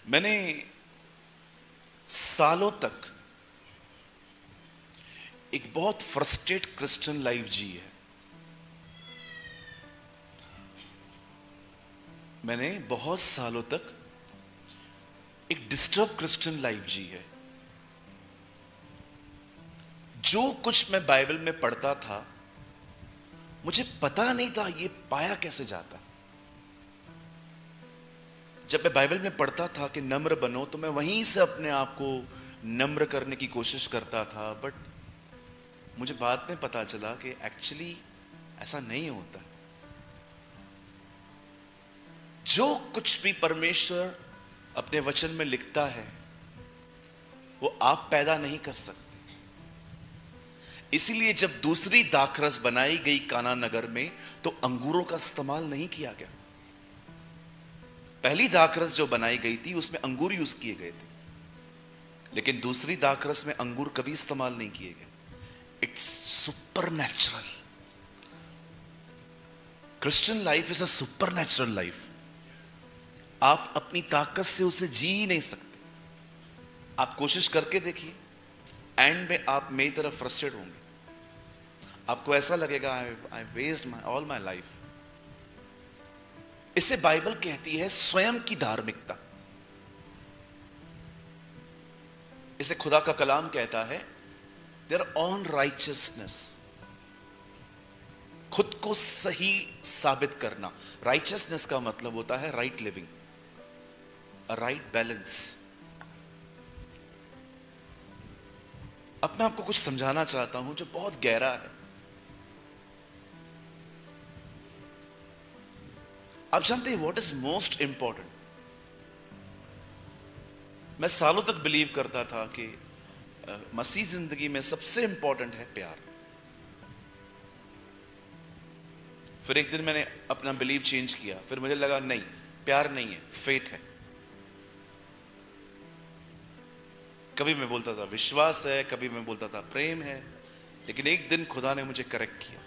मैंने सालों तक एक बहुत फ्रस्ट्रेट क्रिश्चियन लाइफ जी है। मैंने बहुत सालों तक एक डिस्टर्ब क्रिश्चियन लाइफ जी है। जो कुछ मैं बाइबल में पढ़ता था मुझे पता नहीं था ये पाया कैसे जाता। जब मैं बाइबल में पढ़ता था कि नम्र बनो, तो मैं वहीं से अपने आप को नम्र करने की कोशिश करता था, बट मुझे बाद में पता चला कि एक्चुअली ऐसा नहीं होता। जो कुछ भी परमेश्वर अपने वचन में लिखता है वो आप पैदा नहीं कर सकते। इसीलिए जब दूसरी दाखरस बनाई गई काना नगर में तो अंगूरों का इस्तेमाल नहीं किया गया। पहली दाखरस जो बनाई गई थी उसमें अंगूर यूज किए गए थे, लेकिन दूसरी दाखरस में अंगूर कभी इस्तेमाल नहीं किए गए। It's supernatural. Christian life is a supernatural life. आप अपनी ताकत से उसे जी ही नहीं सकते। आप कोशिश करके देखिए, एंड में आप मेरी तरफ फ्रस्ट्रेट होंगे। आपको ऐसा लगेगा आई वेस्ट ऑल माई लाइफ। इसे बाइबल कहती है स्वयं की धार्मिकता। इसे खुदा का कलाम कहता है देयर ऑन राइचियसनेस। खुद को सही साबित करना। राइचियसनेस का मतलब होता है राइट लिविंग, राइट बैलेंस। अब मैं आपको कुछ समझाना चाहता हूं जो बहुत गहरा है। आप जानते हैं व्हाट इज मोस्ट इंपॉर्टेंट? मैं सालों तक बिलीव करता था कि मसीह जिंदगी में सबसे इंपॉर्टेंट है प्यार। फिर एक दिन मैंने अपना बिलीव चेंज किया। फिर मुझे लगा नहीं, प्यार नहीं है, फेथ है। कभी मैं बोलता था विश्वास है, कभी मैं बोलता था प्रेम है, लेकिन एक दिन खुदा ने मुझे करेक्ट किया।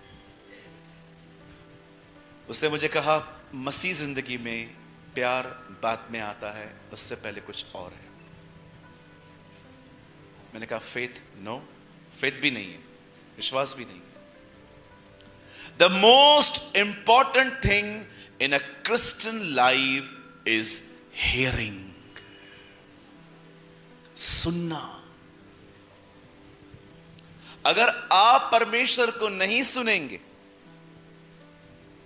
उसने मुझे कहा मसीह जिंदगी में प्यार बाद में आता है, उससे पहले कुछ और है। मैंने कहा फेथ नो, फेथ भी नहीं है, विश्वास भी नहीं है। The most important thing in a Christian life is hearing. सुनना। अगर आप परमेश्वर को नहीं सुनेंगे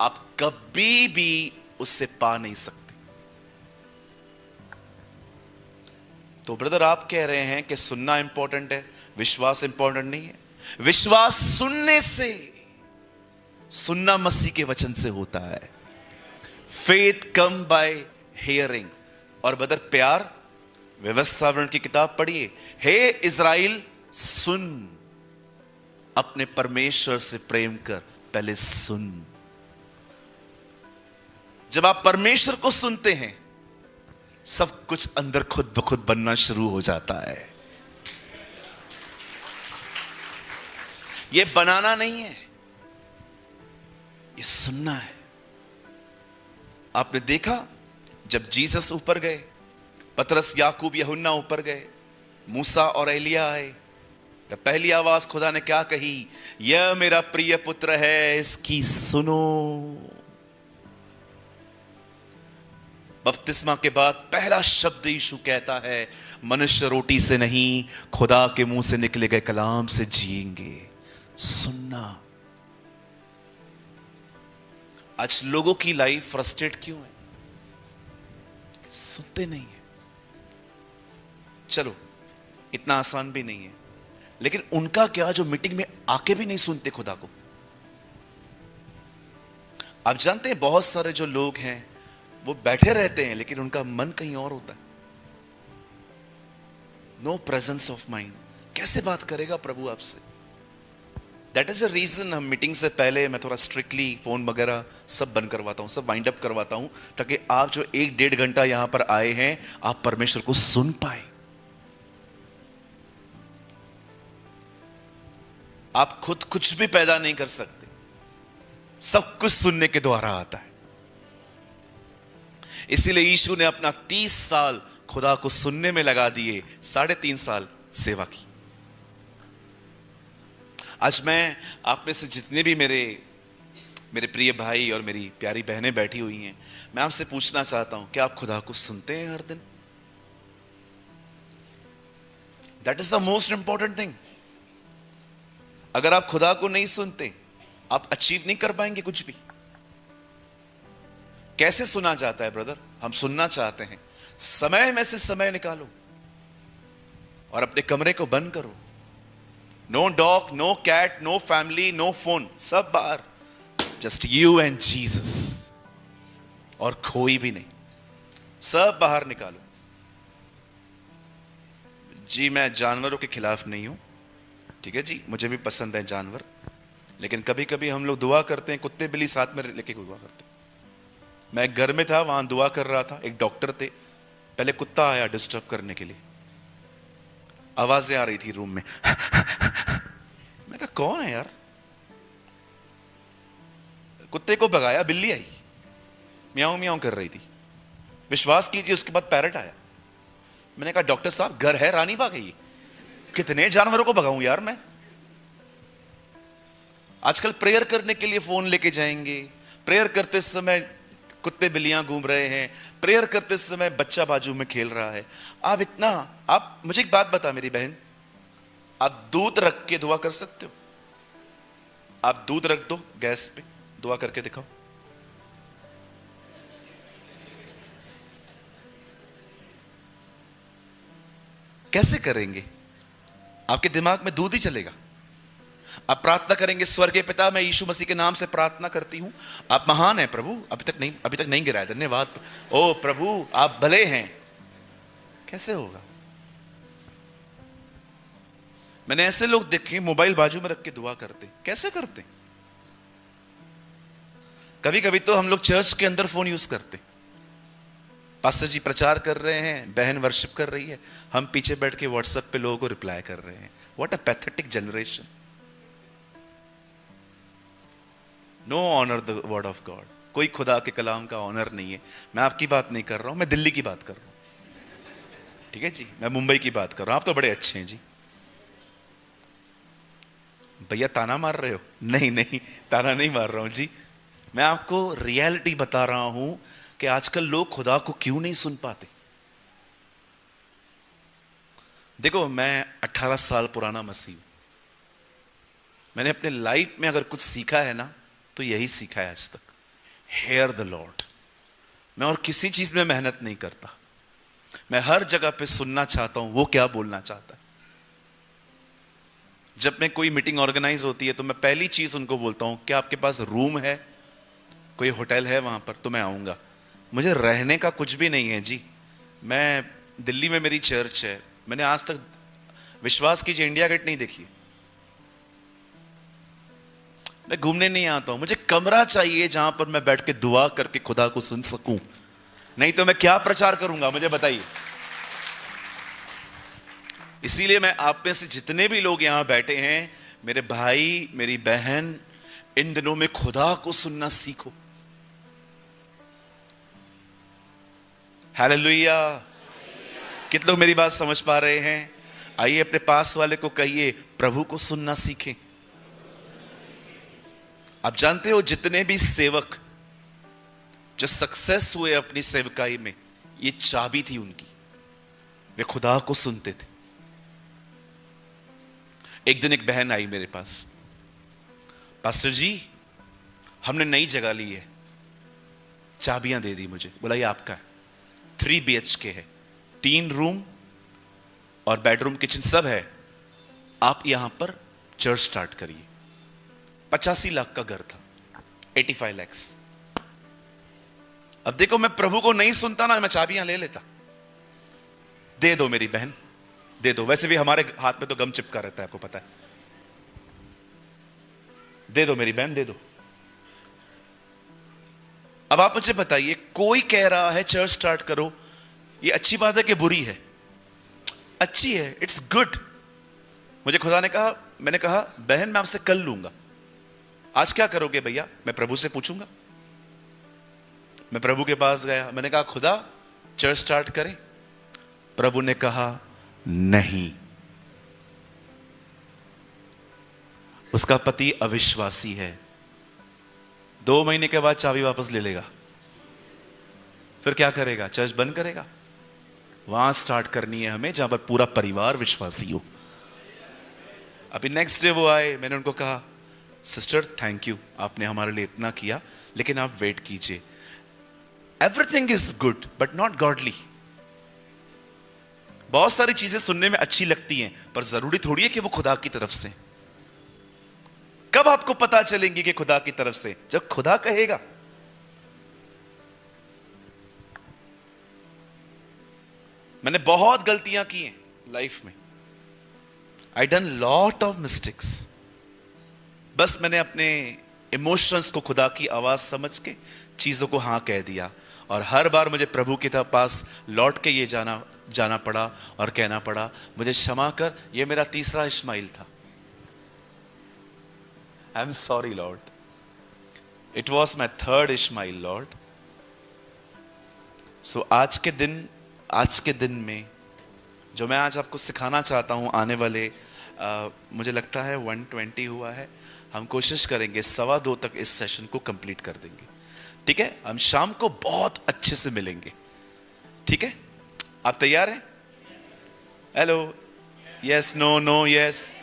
आप कभी भी उससे पा नहीं सकते। तो ब्रदर आप कह रहे हैं कि सुनना इंपॉर्टेंट है, विश्वास इंपॉर्टेंट नहीं है। विश्वास सुनने से, सुनना मसीह के वचन से होता है। Faith come by hearing. और ब्रदर प्यार, व्यवस्थावरण की किताब पढ़िए। हे इज़राइल सुन, अपने परमेश्वर से प्रेम कर। पहले सुन। जब आप परमेश्वर को सुनते हैं सब कुछ अंदर खुद ब खुद बनना शुरू हो जाता है। यह बनाना नहीं है, यह सुनना है। आपने देखा जब जीसस ऊपर गए, पतरस याकूब यूहन्ना ऊपर गए, मूसा और एलिया आए, तो पहली आवाज खुदा ने क्या कही? यह मेरा प्रिय पुत्र है, इसकी सुनो। बपतिस्मा के बाद पहला शब्द यीशु कहता है मनुष्य रोटी से नहीं खुदा के मुंह से निकले गए कलाम से जिएंगे। सुनना। आज लोगों की लाइफ फ्रस्ट्रेट क्यों है? सुनते नहीं है। चलो इतना आसान भी नहीं है, लेकिन उनका क्या जो मीटिंग में आके भी नहीं सुनते खुदा को। आप जानते हैं बहुत सारे जो लोग हैं वो बैठे रहते हैं लेकिन उनका मन कहीं और होता है। No presence of mind. कैसे बात करेगा प्रभु आपसे? दैट इज अ रीजन हम मीटिंग से पहले मैं थोड़ा स्ट्रिक्टली फोन वगैरह सब बंद करवाता हूं, सब वाइंड अप करवाता हूं, ताकि आप जो 1-1.5 घंटा यहां पर आए हैं आप परमेश्वर को सुन पाए। आप खुद कुछ भी पैदा नहीं कर सकते, सब कुछ सुनने के द्वारा आता है। इसीलिए यीशु ने अपना 30 साल खुदा को सुनने में लगा दिए, 3.5 साल सेवा की। आज मैं आप में से जितने भी मेरे प्रिय भाई और मेरी प्यारी बहनें बैठी हुई हैं, मैं आपसे पूछना चाहता हूं कि आप खुदा को सुनते हैं हर दिन? That is the most important thing. अगर आप खुदा को नहीं सुनते, आप अचीव नहीं कर पाएंगे कुछ भी। कैसे सुना जाता है ब्रदर? हम सुनना चाहते हैं, समय में से समय निकालो और अपने कमरे को बंद करो। No dog, no cat, no family, no phone, सब बाहर। जस्ट यू एंड जीसस, और कोई भी नहीं, सब बाहर निकालो। जी मैं जानवरों के खिलाफ नहीं हूं, ठीक है जी, मुझे भी पसंद है जानवर, लेकिन कभी कभी हम लोग दुआ करते हैं, कुत्ते बिल्ली साथ में लेके दुआ करते हैं। मैं एक घर में था, वहां दुआ कर रहा था, एक डॉक्टर थे, पहले कुत्ता आया डिस्टर्ब करने के लिए, आवाजें आ रही थी रूम में। मैं कहा कौन है यार? कुत्ते को भगाया, बिल्ली आई, म्याऊं म्याऊं कर रही थी। विश्वास कीजिए, उसके बाद पैरट आया। मैंने कहा डॉक्टर साहब, घर है रानी बाग है ये, कितने जानवरों को भगाऊं यार मैं? आजकल प्रेयर करने के लिए फोन लेके जाएंगे, प्रेयर करते समय कुत्ते बिल्लियां घूम रहे हैं, प्रेयर करते समय बच्चा बाजू में खेल रहा है। आप मुझे एक बात बता मेरी बहन, आप दूध रख के दुआ कर सकते हो? आप दूध रख दो गैस पे, दुआ करके दिखाओ। कैसे करेंगे? आपके दिमाग में दूध ही चलेगा। आप प्रार्थना करेंगे, स्वर्गीय पिता, मैं यीशु मसीह के नाम से प्रार्थना करती हूं, आप महान हैं प्रभु, अभी तक नहीं गिरा है, धन्यवाद ओ प्रभु, आप भले हैं। कैसे होगा? मैंने ऐसे लोग देखे मोबाइल बाजू में रख के दुआ करते। कैसे करते? कभी कभी तो हम लोग चर्च के अंदर फोन यूज करते, पास्टर जी प्रचार कर रहे हैं, बहन वर्शिप कर रही है, हम पीछे बैठ के व्हाट्सएप पे लोगों को रिप्लाई कर रहे हैं। What a pathetic generation. No honour the word of God. कोई खुदा के कलाम का ऑनर नहीं है। मैं आपकी बात नहीं कर रहा हूं, मैं दिल्ली की बात कर रहा हूं, ठीक है जी, मैं मुंबई की बात कर रहा हूं। आप तो बड़े अच्छे हैं जी। भैया ताना मार रहे हो? नहीं नहीं, ताना नहीं मार रहा हूं जी, मैं आपको रियलिटी बता रहा हूं कि आजकल लोग खुदा को क्यों नहीं सुन पाते। देखो, मैं 18 साल पुराना मसीह हूं। मैंने अपने लाइफ में अगर कुछ सीखा है ना, तो यही सीखा है आज तक, हेयर द लॉर्ड। मैं और किसी चीज में मेहनत नहीं करता, मैं हर जगह पे सुनना चाहता हूं वो क्या बोलना चाहता है। जब मैं कोई मीटिंग ऑर्गेनाइज होती है तो मैं पहली चीज उनको बोलता हूं, क्या आपके पास रूम है, कोई होटल है वहां पर, तो मैं आऊंगा। मुझे रहने का कुछ भी नहीं है जी। मैं दिल्ली में मेरी चर्च है, मैंने आज तक, विश्वास कीजिए, इंडिया गेट नहीं देखी। मैं घूमने नहीं आता हूं, मुझे कमरा चाहिए जहां पर मैं बैठ के दुआ करके खुदा को सुन सकूं। नहीं तो मैं क्या प्रचार करूंगा, मुझे बताइए। इसीलिए मैं आप में से जितने भी लोग यहां बैठे हैं, मेरे भाई मेरी बहन, इन दिनों में खुदा को सुनना सीखो। हालेलुया। कितने लोग मेरी बात समझ पा रहे हैं? आइए अपने पास वाले को कहिए, प्रभु को सुनना सीखें। आप जानते हो, जितने भी सेवक जो सक्सेस हुए अपनी सेवकाई में, ये चाबी थी उनकी, वे खुदा को सुनते थे। एक दिन एक बहन आई मेरे पास, पास्टर जी हमने नई जगह ली है, चाबियां दे दी मुझे, बोला ये आपका है, 3 BHK है, 3 रूम और बेडरूम किचन सब है, आप यहां पर चर्च स्टार्ट करिए। 85 लाख का घर था, 85 लाख। अब देखो, मैं प्रभु को नहीं सुनता ना, मैं चाबियां ले लेता। दे दो मेरी बहन, दे दो। वैसे भी हमारे हाथ में तो गम चिपका रहता है, आपको पता है। दे दो मेरी बहन, दे दो। अब आप मुझे बताइए, कोई कह रहा है चर्च स्टार्ट करो, ये अच्छी बात है कि बुरी है? अच्छी है, इट्स गुड। मुझे खुदा ने कहा, मैंने कहा बहन मैं आपसे कल लूंगा। आज क्या करोगे भैया? मैं प्रभु से पूछूंगा। मैं प्रभु के पास गया, मैंने कहा खुदा चर्च स्टार्ट करें? प्रभु ने कहा नहीं। उसका पति अविश्वासी है। 2 महीने के बाद चाबी वापस ले लेगा। फिर क्या करेगा? चर्च बंद करेगा। वहां स्टार्ट करनी है हमें जहां पर पूरा परिवार विश्वासी हो। अभी नेक्स्ट डे वो आए, मैंने उनको कहा सिस्टर थैंक यू, आपने हमारे लिए इतना किया, लेकिन आप वेट कीजिए। Everything is good but not godly. बहुत सारी चीजें सुनने में अच्छी लगती हैं, पर जरूरी थोड़ी है कि वो खुदा की तरफ से। कब आपको पता चलेंगी कि खुदा की तरफ से? जब खुदा कहेगा। मैंने बहुत गलतियां की हैं लाइफ में। I done lot of mistakes. बस मैंने अपने इमोशंस को खुदा की आवाज समझ के चीजों को हां कह दिया, और हर बार मुझे प्रभु के पास लौट के ये जाना पड़ा और कहना पड़ा मुझे क्षमा कर, ये मेरा तीसरा इस्माइल था। I am sorry Lord, it was my third smile Lord. So आज के दिन में जो मैं आज आपको सिखाना चाहता हूं, आने वाले मुझे लगता है 120 हुआ है, हम कोशिश करेंगे 2:15 तक इस सेशन को कंप्लीट कर देंगे। ठीक है? हम शाम को बहुत अच्छे से मिलेंगे। ठीक है? आप तैयार हैं? Hello, yes, no, no, yes,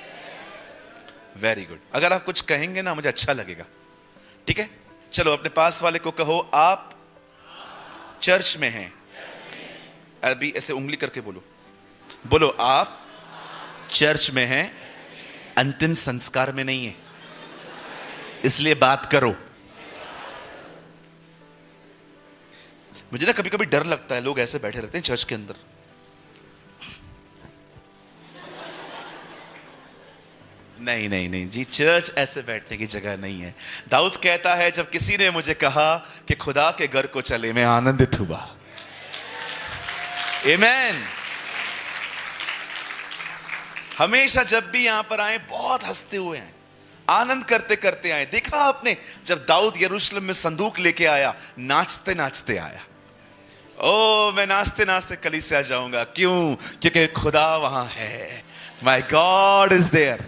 very good. अगर आप कुछ कहेंगे ना मुझे अच्छा लगेगा। ठीक है? चलो अपने पास वाले को कहो आप चर्च में हैं। अभी ऐसे उंगली करके बोलो आप चर्च में हैं, अंतिम संस्कार में नहीं है, इसलिए बात करो। मुझे ना कभी कभी डर लगता है, लोग ऐसे बैठे रहते हैं चर्च के अंदर। नहीं नहीं नहीं जी, चर्च ऐसे बैठने की जगह नहीं है। दाऊद कहता है जब किसी ने मुझे कहा कि खुदा के घर को चले, मैं आनंदित हुआ। आमेन। हमेशा जब भी यहां पर आए बहुत हंसते हुए हैं, आनंद करते करते आए। देखा आपने जब दाऊद यरूशलेम में संदूक लेके आया, नाचते नाचते आया। ओ मैं नाचते नाचते कलीसिया जाऊंगा। क्यों? क्योंकि खुदा वहां है। My God is there.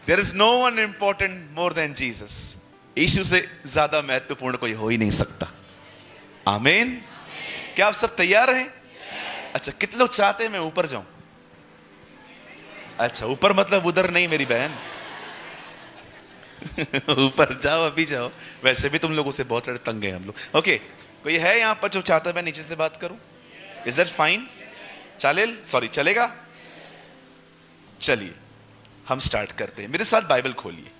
There is no one important more than Jesus. यीशु से ज्यादा महत्वपूर्ण कोई हो ही नहीं सकता। आमीन। क्या आप सब तैयार हैं? अच्छा, कितने लोग चाहते हैं मैं ऊपर जाऊं? अच्छा, ऊपर मतलब उधर नहीं मेरी बहन। ऊपर जाओ, अभी जाओ। वैसे भी तुम लोगों से बहुत तंग हैं हम लोग। ओके, कोई है यहां पर जो चाहता है मैं नीचे से बात करूं? Is it fine? चलेगा? चलिए हम स्टार्ट करते हैं। मेरे साथ बाइबल खोलिए।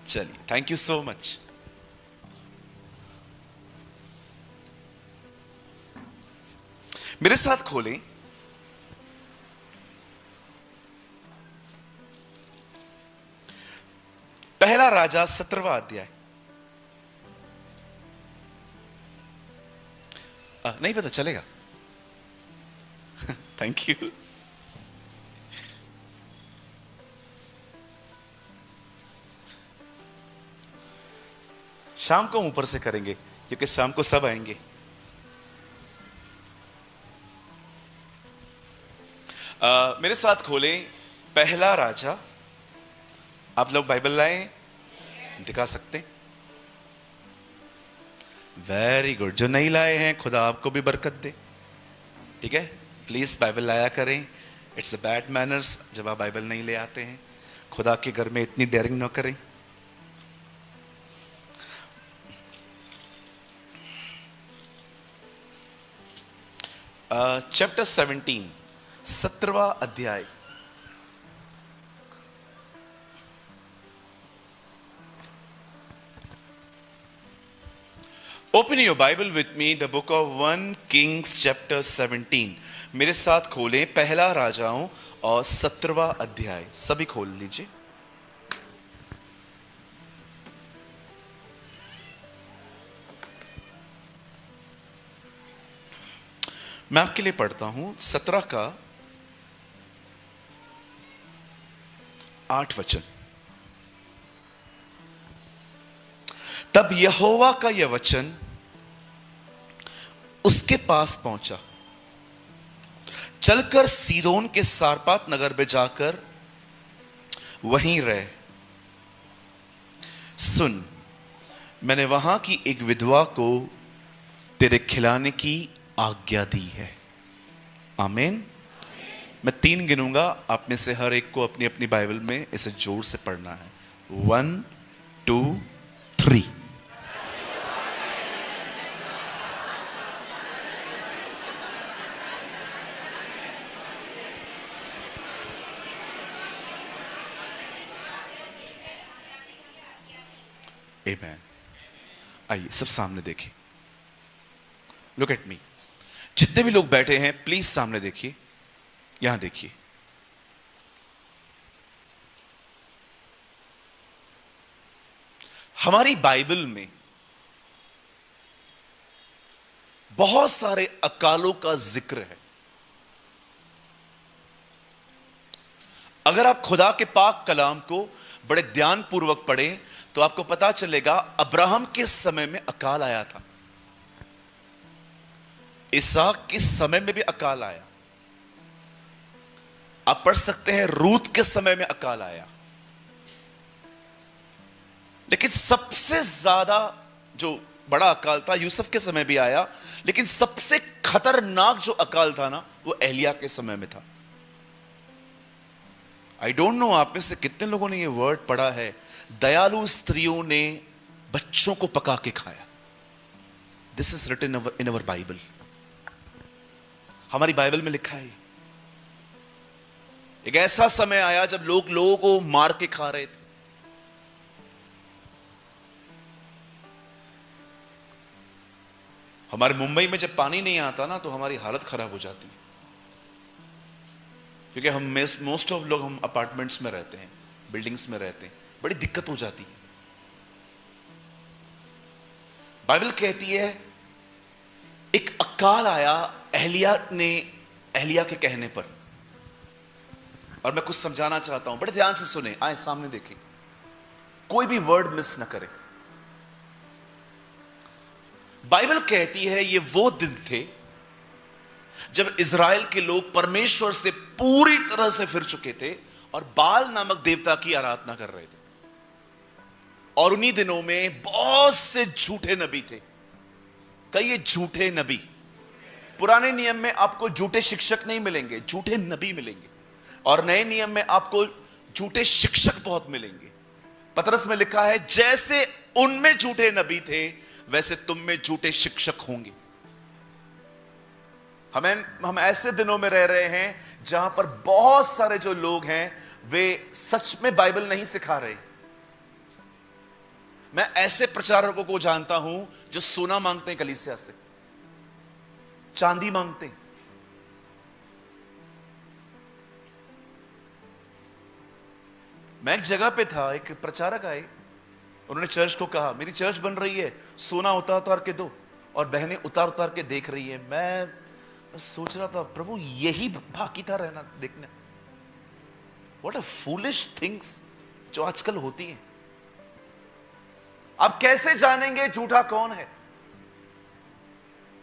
चलिए, थैंक यू सो मच। मेरे साथ खोलें पहला राजा 17वां अध्याय। नहीं पता चलेगा? Thank you. शाम को ऊपर से करेंगे क्योंकि शाम को सब आएंगे। मेरे साथ खोलें पहला राजा। आप लोग बाइबल लाए? दिखा सकते? Very good. जो नहीं लाए हैं खुदा आपको भी बरकत दे। ठीक है? प्लीज बाइबल लाया करें। इट्स अ बैड मैनर्स जब आप बाइबल नहीं ले आते हैं। खुदा के घर में इतनी डेयरिंग ना करें। चैप्टर 17, 17वां अध्याय। Open your Bible with me the book of 1 Kings chapter 17। मेरे साथ खोलें पहला राजाओं और 17वां अध्याय। सभी खोल लीजिए। मैं आपके लिए पढ़ता हूं 17 का 8 वचन। तब यहोवा का यह वचन उसके पास पहुंचा। चलकर सीदोन के सारपात नगर में जाकर वहीं रहे। सुन, मैंने वहां की एक विधवा को तेरे खिलाने की आज्ञा दी है। आमीन। मैं 3 गिनूंगा, आप में से हर एक को अपनी अपनी बाइबल में इसे जोर से पढ़ना है। 1 2 3। आमीन। आइए सब सामने देखिए। Look at me. जितने भी लोग बैठे हैं प्लीज सामने देखिए, यहां देखिए। हमारी बाइबल में बहुत सारे अकालों का जिक्र है। अगर आप खुदा के पाक कलाम को बड़े ध्यानपूर्वक पढ़ें तो आपको पता चलेगा अब्राहम के समय में अकाल आया था, इसहाक के समय में भी अकाल आया। आप पढ़ सकते हैं रूत के समय में अकाल आया। लेकिन सबसे ज्यादा जो बड़ा अकाल था यूसुफ के समय भी आया, लेकिन सबसे खतरनाक जो अकाल था ना वो एलिया के समय में था। आई डोंट नो आप में से कितने लोगों ने ये वर्ड पढ़ा है, दयालु स्त्रियों ने बच्चों को पका के खाया। This is written in our Bible. हमारी बाइबल में लिखा है। एक ऐसा समय आया जब लोग लोगों को मार के खा रहे थे। हमारे मुंबई में जब पानी नहीं आता ना तो हमारी हालत खराब हो जाती है, क्योंकि हम मोस्ट ऑफ लोग हम अपार्टमेंट्स में रहते हैं, बिल्डिंग्स में रहते हैं, बड़ी दिक्कत हो जाती है। बाइबल कहती है एक अकाल आया एलिया के कहने पर। और मैं कुछ समझाना चाहता हूं, बड़े ध्यान से सुने, आए सामने देखें, कोई भी वर्ड मिस ना करें। बाइबल कहती है ये वो दिन थे जब इज़राइल के लोग परमेश्वर से पूरी तरह से फिर चुके थे और बाल नामक देवता की आराधना कर रहे थे। और उन्हीं दिनों में बहुत से झूठे नबी थे। कई झूठे नबी। पुराने नियम में आपको झूठे शिक्षक नहीं मिलेंगे, झूठे नबी मिलेंगे। और नए नियम में आपको झूठे शिक्षक बहुत मिलेंगे। पतरस में लिखा है जैसे उनमें झूठे नबी थे वैसे तुम में झूठे शिक्षक होंगे। हम ऐसे दिनों में रह रहे हैं जहां पर बहुत सारे जो लोग हैं वे सच में बाइबल नहीं सिखा रहे। मैं ऐसे प्रचारकों को जानता हूं जो सोना मांगते हैं कलीसिया से, चांदी मांगते हैं। मैं एक जगह पे था, एक प्रचारक आए, उन्होंने चर्च को कहा मेरी चर्च बन रही है, सोना उतार उतार के दो। और बहनें उतार उतार के देख रही है। मैं सोच रहा था प्रभु यही बाकी था रहना देखने। व्हाट अ फूलिश थिंग्स जो आजकल होती हैं। आप कैसे जानेंगे झूठा कौन है?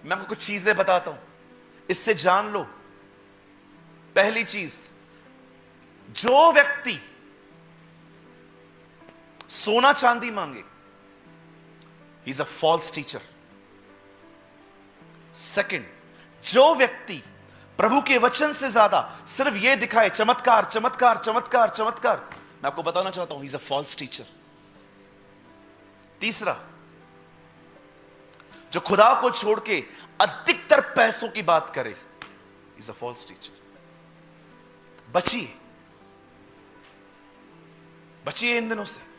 मैं आपको कुछ चीजें बताता हूं, इससे जान लो। पहली चीज, जो व्यक्ति सोना चांदी मांगे, he is a false teacher. Second, जो व्यक्ति प्रभु के वचन से ज्यादा सिर्फ यह दिखाए चमत्कार चमत्कार चमत्कार चमत्कार, मैं आपको बताना चाहता हूं he is a false teacher. तीसरा, जो खुदा को छोड़ के अधिकतर पैसों की बात करे, इज अ फॉल्स टीचर। बचिए, बचिए इन दिनों से।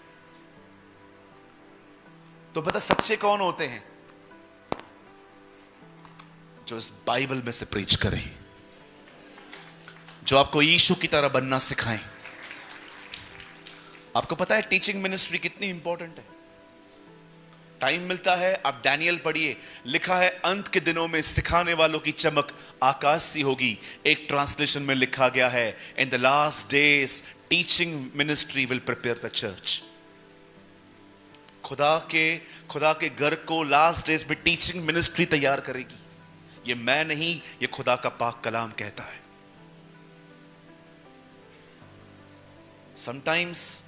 तो पता सच्चे कौन होते हैं? जो इस बाइबल में से प्रीच करें, जो आपको यीशु की तरह बनना सिखाएं। आपको पता है टीचिंग मिनिस्ट्री कितनी इंपॉर्टेंट है। टाइम मिलता है आप डैनियल पढ़िए, लिखा है अंत के दिनों में सिखाने वालों की चमक आकाश सी होगी। एक ट्रांसलेशन में लिखा गया है in the last days teaching ministry will prepare the church. खुदा के घर को लास्ट डेज में टीचिंग मिनिस्ट्री तैयार करेगी। ये मैं नहीं, ये खुदा का पाक कलाम कहता है। समटाइम्स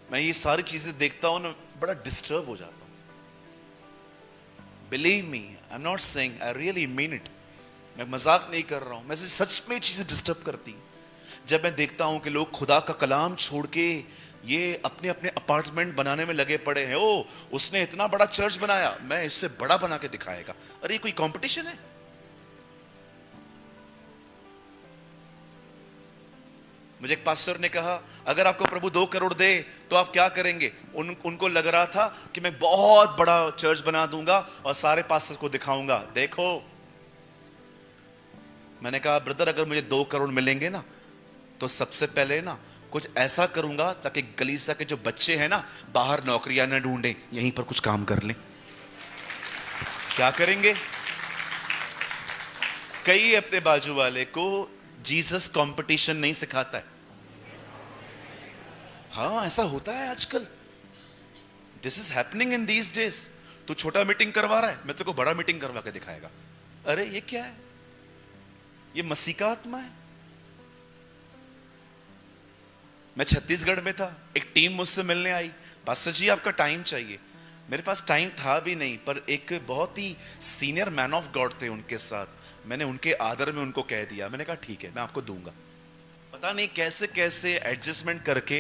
मैं ये सारी चीजें देखता हूं ना, बड़ा डिस्टर्ब हो जाता हूं। Believe me, I am not saying, I really mean it. मैं मजाक नहीं कर रहा हूं, मैं सच में चीजें डिस्टर्ब करती हैं जब मैं देखता हूं कि लोग खुदा का कलाम छोड़ के ये अपने अपने अपार्टमेंट बनाने में लगे पड़े हैं। ओ, उसने इतना बड़ा चर्च बनाया, मैं इससे बड़ा बना के दिखाएगा। अरे कोई कंपटीशन है? मुझे एक पास्टर ने कहा, अगर आपको प्रभु 2 करोड़ दे तो आप क्या करेंगे? उनको लग रहा था कि मैं बहुत बड़ा चर्च बना दूंगा और सारे पास्टर्स को दिखाऊंगा, देखो। मैंने कहा, ब्रदर अगर मुझे 2 करोड़ मिलेंगे ना, तो सबसे पहले ना कुछ ऐसा करूंगा ताकि गलीसा के जो बच्चे हैं ना, बाहर नौकरियां ना ढूंढें, यहीं पर कुछ काम कर लें। क्या करेंगे? कई अपने बाजू वाले को जीसस कंपटीशन नहीं सिखाता है। हाँ, ऐसा होता है आजकल। This is happening in these days. तू छोटा मीटिंग करवा रहा है, मैं तेरे को बड़ा मीटिंग करवा के दिखाएगा। अरे ये क्या है? ये मसीह का आत्मा है। मैं छत्तीसगढ़ में था, एक टीम मुझसे मिलने आई, पास्टर जी आपका टाइम चाहिए। मेरे पास टाइम था भी नहीं, पर एक बहुत ही सीनियर मैन ऑफ गॉड थे उनके साथ। मैंने उनके आदर में उनको कह दिया, मैंने कहा ठीक है मैं आपको दूंगा। पता नहीं कैसे कैसे एडजस्टमेंट करके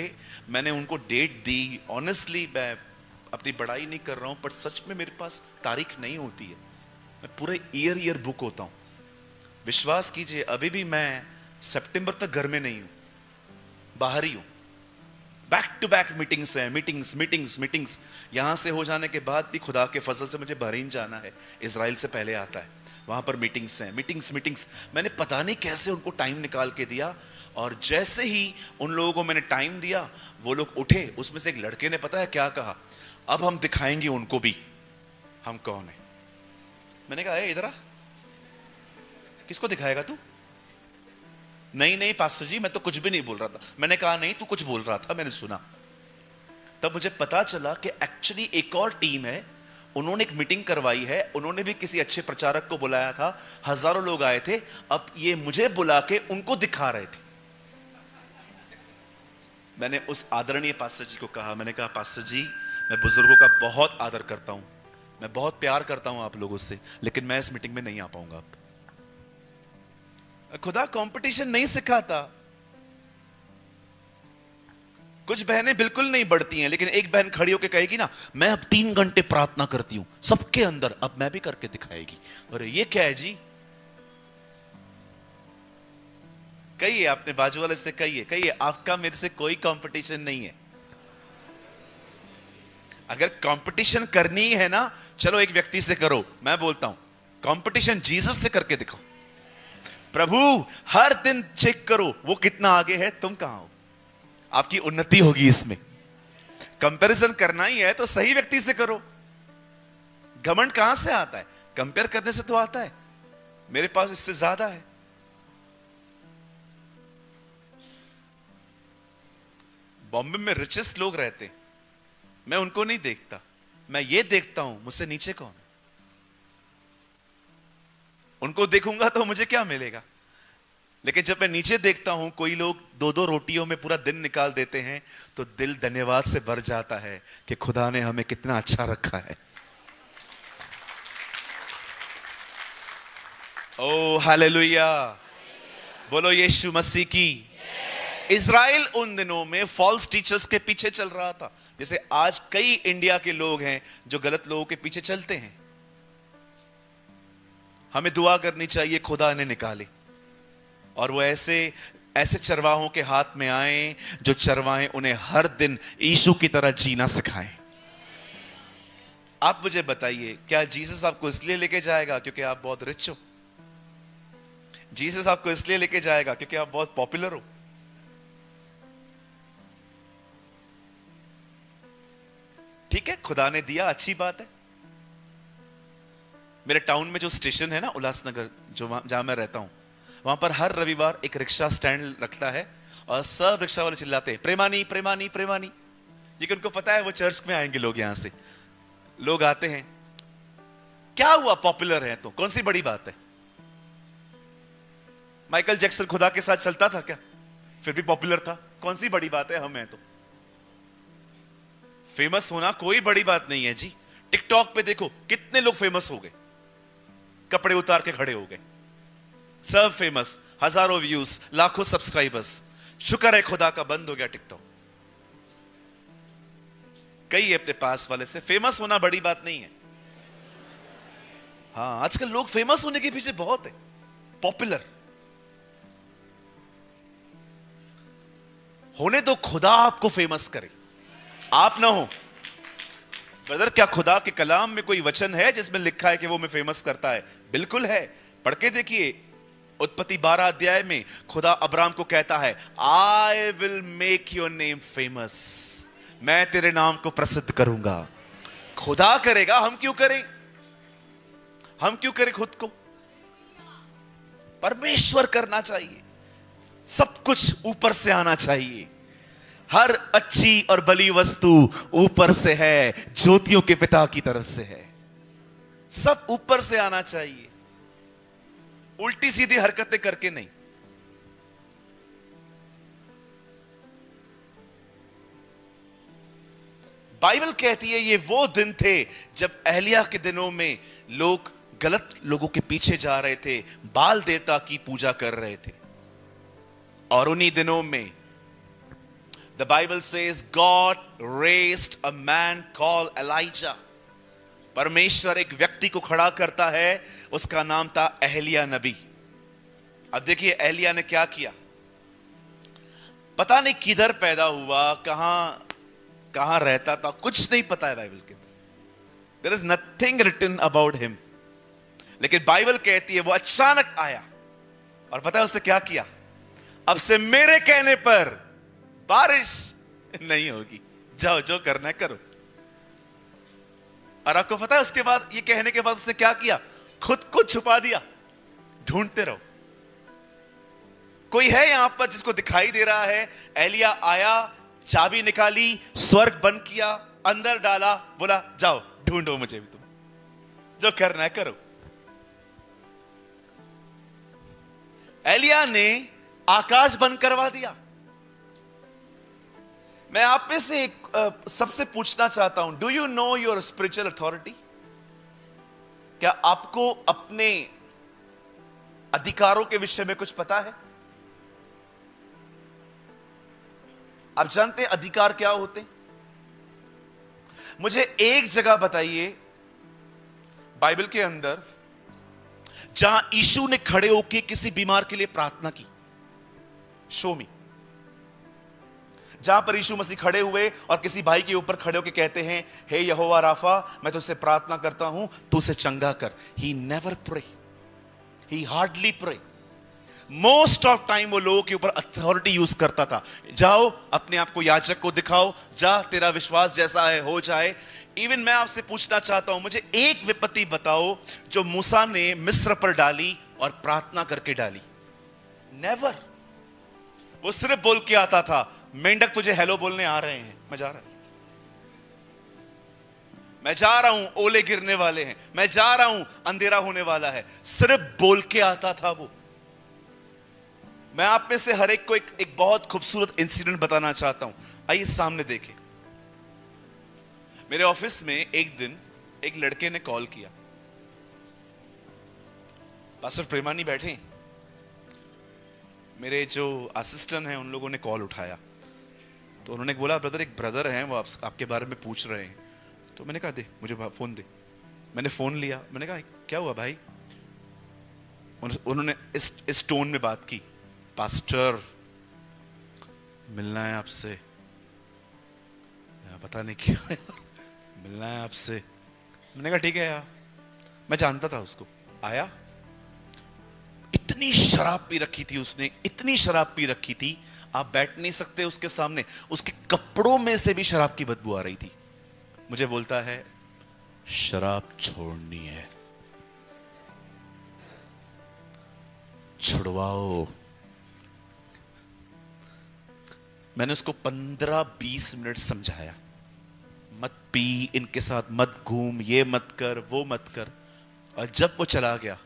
मैंने उनको डेट दी। ऑनेस्टली मैं अपनी बड़ाई नहीं कर रहा हूं, पर सच में मेरे पास तारीख नहीं होती है। मैं पूरे ईयर बुक होता हूं। विश्वास कीजिए, अभी भी मैं सितंबर तक घर में नहीं हूं, बाहर ही हूं। बैक टू बैक मीटिंग्स हैं, मीटिंग्स। यहां से हो जाने के बाद भी खुदा के फजल से मुझे बहरीन जाना है, इजराइल से पहले आता है। वहां पर मीटिंग्स हैं, मीटिंग्स। मैंने पता नहीं कैसे उनको टाइम निकाल के दिया, और जैसे ही उन लोगों को मैंने टाइम दिया, वो लोग उठे। उसमें से एक लड़के ने पता है क्या कहा? अब हम दिखाएंगे उनको भी हम कौन है। मैंने कहा, इधर आ, किसको दिखाएगा तू? नहीं पास्टर जी, मैं तो कुछ भी नहीं बोल रहा था। मैंने कहा नहीं, तू कुछ बोल रहा था, मैंने सुना। तब मुझे पता चला कि एक्चुअली एक और टीम है, उन्होंने एक मीटिंग करवाई है, उन्होंने भी किसी अच्छे प्रचारक को बुलाया था, हजारों लोग आए थे। अब ये मुझे बुला के उनको दिखा रहे थे। मैंने उस आदरणीय पास्टर जी को कहा, मैंने कहा पास्टर जी, मैं बुजुर्गों का बहुत आदर करता हूं, मैं बहुत प्यार करता हूं आप लोगों से, लेकिन मैं इस मीटिंग में नहीं आ पाऊंगा। अब खुदा कंपटीशन नहीं सिखाता। कुछ बहनें बिल्कुल नहीं बढ़ती हैं, लेकिन एक बहन खड़ी होकर कहेगी ना, मैं अब 3 घंटे प्रार्थना करती हूं सबके अंदर, अब मैं भी करके दिखाएगी। अरे ये क्या है जी? कहिए अपने बाजू वाले से, कहिए आपका मेरे से कोई कंपटीशन नहीं है। अगर कंपटीशन करनी है ना, चलो एक व्यक्ति से करो। मैं बोलता हूं कंपटीशन जीसस से करके दिखाओ। प्रभु हर दिन चेक करो वो कितना आगे है, तुम कहां हो, आपकी उन्नति होगी। इसमें कंपैरिजन करना ही है तो सही व्यक्ति से करो। घमंड कहां से आता है? कंपेयर करने से तो आता है, मेरे पास इससे ज्यादा है। बॉम्बे में रिचेस्ट लोग रहते हैं, मैं उनको नहीं देखता, मैं ये देखता हूं मुझसे नीचे कौन है। उनको देखूंगा तो मुझे क्या मिलेगा? लेकिन जब मैं नीचे देखता हूं, कोई लोग 2-2 रोटियों में पूरा दिन निकाल देते हैं, तो दिल धन्यवाद से भर जाता है कि खुदा ने हमें कितना अच्छा रखा है। ओ हालेलुया, बोलो यीशु मसीह की। इज़राइल उन दिनों में फॉल्स टीचर्स के पीछे चल रहा था, जैसे आज कई इंडिया के लोग हैं जो गलत लोगों के पीछे चलते हैं। हमें दुआ करनी चाहिए खुदा इन्हें निकाले, और वो ऐसे चरवाहों के हाथ में आए जो चरवाएं उन्हें हर दिन यीशु की तरह जीना सिखाएं। आप मुझे बताइए, क्या जीसस आपको इसलिए लेके जाएगा क्योंकि आप बहुत रिच हो? जीसस आपको इसलिए लेके जाएगा क्योंकि आप बहुत पॉपुलर हो? ठीक है, खुदा ने दिया, अच्छी बात है। मेरे टाउन में जो स्टेशन है ना, उल्लासनगर, जहां मैं रहता हूं, वहां पर हर रविवार एक रिक्शा स्टैंड रखता है, और सब रिक्शा वाले चिल्लाते हैं प्रेमानी प्रेमानी प्रेमानी, क्योंकि उनको पता है वो चर्च में आएंगे लोग। यहां से लोग आते हैं, क्या हुआ पॉपुलर है तो कौन सी बड़ी बात है? माइकल जैक्सन खुदा के साथ चलता था क्या? फिर भी पॉपुलर था। कौन सी बड़ी बात है? हम हैं तो। फेमस होना कोई बड़ी बात नहीं है जी। टिकटॉक पे देखो कितने लोग फेमस हो गए, कपड़े उतार के खड़े हो गए, सब फेमस, हजारों व्यूज, लाखों सब्सक्राइबर्स। शुक्र है खुदा का बंद हो गया टिकटॉक। कई अपने पास वाले से, फेमस होना बड़ी बात नहीं है। हाँ, आजकल लोग फेमस होने के पीछे बहुत है, पॉपुलर होने दो, खुदा आपको फेमस करे, आप ना हो। ब्रदर, क्या खुदा के कलाम में कोई वचन है जिसमें लिखा है कि वो मैं फेमस करता है? बिल्कुल है। पढ़ के देखिए, उत्पत्ति 12 अध्याय में खुदा अब्राम को कहता है, I will make your name famous, मैं तेरे नाम को प्रसिद्ध करूंगा। खुदा करेगा, हम क्यों करें? हम क्यों करें खुद को? परमेश्वर करना चाहिए। सब कुछ ऊपर से आना चाहिए। हर अच्छी और भली वस्तु ऊपर से है, ज्योतियों के पिता की तरफ से है। सब ऊपर से आना चाहिए, उल्टी सीधी हरकतें करके नहीं। बाइबल कहती है ये वो दिन थे जब एलिय्याह के दिनों में लोग गलत लोगों के पीछे जा रहे थे, बाल देवता की पूजा कर रहे थे। और उन्हीं दिनों में the Bible says God raised a man called Elijah. परमेश्वर एक व्यक्ति को खड़ा करता है, उसका नाम था एलिय्याह नबी। अब देखिए एलिय्याह ने क्या किया। पता नहीं किधर पैदा हुआ, कहां रहता था, कुछ नहीं पता है बाइबल के। There is nothing written about him. लेकिन बाइबल कहती है वो अचानक आया और पता है उसने क्या किया? अब से मेरे कहने पर बारिश नहीं होगी, जाओ जो करना है करो। और आपको पता है उसके बाद, ये कहने के बाद उसने क्या किया? खुद को छुपा दिया, ढूंढते रहो। कोई है यहां पर जिसको दिखाई दे रहा है? एलिय्याह आया, चाबी निकाली, स्वर्ग बंद किया, अंदर डाला, बोला जाओ ढूंढो मुझे भी, तुम जो करना है करो। एलिय्याह ने आकाश बंद करवा दिया। मैं आप में से सबसे पूछना चाहता हूं, do you know your spiritual authority? क्या आपको अपने अधिकारों के विषय में कुछ पता है? आप जानते हैं अधिकार क्या होते? मुझे एक जगह बताइए बाइबल के अंदर जहां यीशु ने खड़े होकर किसी बीमार के लिए प्रार्थना की। शो मी। जहां पर यीशु मसीह खड़े हुए और किसी भाई के ऊपर खड़े होकर कहते हैं, हे यहोवा राफा, मैं तुझसे प्रार्थना करता हूं, तू उसे चंगा कर। He never pray, he hardly pray. Most of time वो लोगों के ऊपर अथॉरिटी यूज करता था। जाओ अपने आप को याजक को दिखाओ, जा तेरा विश्वास जैसा है हो जाए। इवन मैं आपसे पूछना चाहता हूं, मुझे एक विपत्ति बताओ जो मूसा ने मिस्र पर डाली और प्रार्थना करके डाली। नेवर। वो सिर्फ बोल के आता था, मेंढक तुझे हेलो बोलने आ रहे हैं, मैं जा रहा हूं, ओले गिरने वाले हैं, मैं जा रहा हूं, अंधेरा होने वाला है। सिर्फ बोल के आता था वो। मैं आप में से हर एक को एक बहुत खूबसूरत इंसिडेंट बताना चाहता हूं। आइए सामने देखें। मेरे ऑफिस में एक दिन एक लड़के ने कॉल किया, पास्टर प्रेमानी बैठे, मेरे जो असिस्टेंट हैं उन लोगों ने कॉल उठाया। तो उन्होंने बोला, ब्रदर एक ब्रदर हैं वो आपके बारे में पूछ रहे हैं। तो मैंने कहा दे मुझे फोन दे। मैंने फोन लिया, मैंने कहा क्या हुआ भाई? उन्होंने इस टोन में बात की, पास्टर मिलना है आपसे। पता नहीं क्यों मिलना है आपसे। मैंने कहा ठीक है यार। मैं जानता था उसको। आया, इतनी शराब पी रखी थी उसने, इतनी शराब पी रखी थी आप बैठ नहीं सकते उसके सामने। उसके कपड़ों में से भी शराब की बदबू आ रही थी। मुझे बोलता है शराब छोड़नी है, छुड़वाओ। मैंने उसको 15-20 मिनट समझाया, मत पी, इनके साथ मत घूम, ये मत कर, वो मत कर। और जब वो चला गया,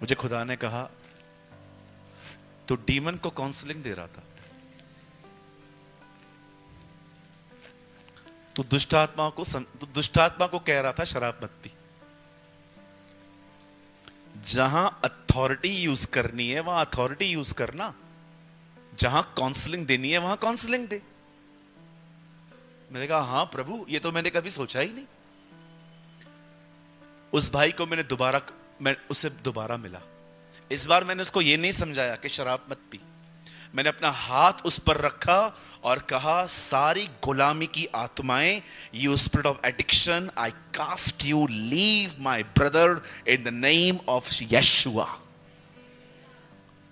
मुझे खुदा ने कहा तो डीमन को काउंसलिंग दे रहा था। तो दुष्ट आत्मा को कह रहा था शराब मत पी। जहां अथॉरिटी यूज करनी है वहां अथॉरिटी यूज करना, जहां काउंसलिंग देनी है वहां काउंसलिंग दे। मैंने कहा हां प्रभु, ये तो मैंने कभी सोचा ही नहीं। उस भाई को मैं उससे दोबारा मिला। इस बार मैंने उसको ये नहीं समझाया कि शराब मत पी। मैंने अपना हाथ उस पर रखा और कहा, सारी गुलामी की आत्माएं, you spirit of addiction, I cast you, leave my brother in the name of Yeshua.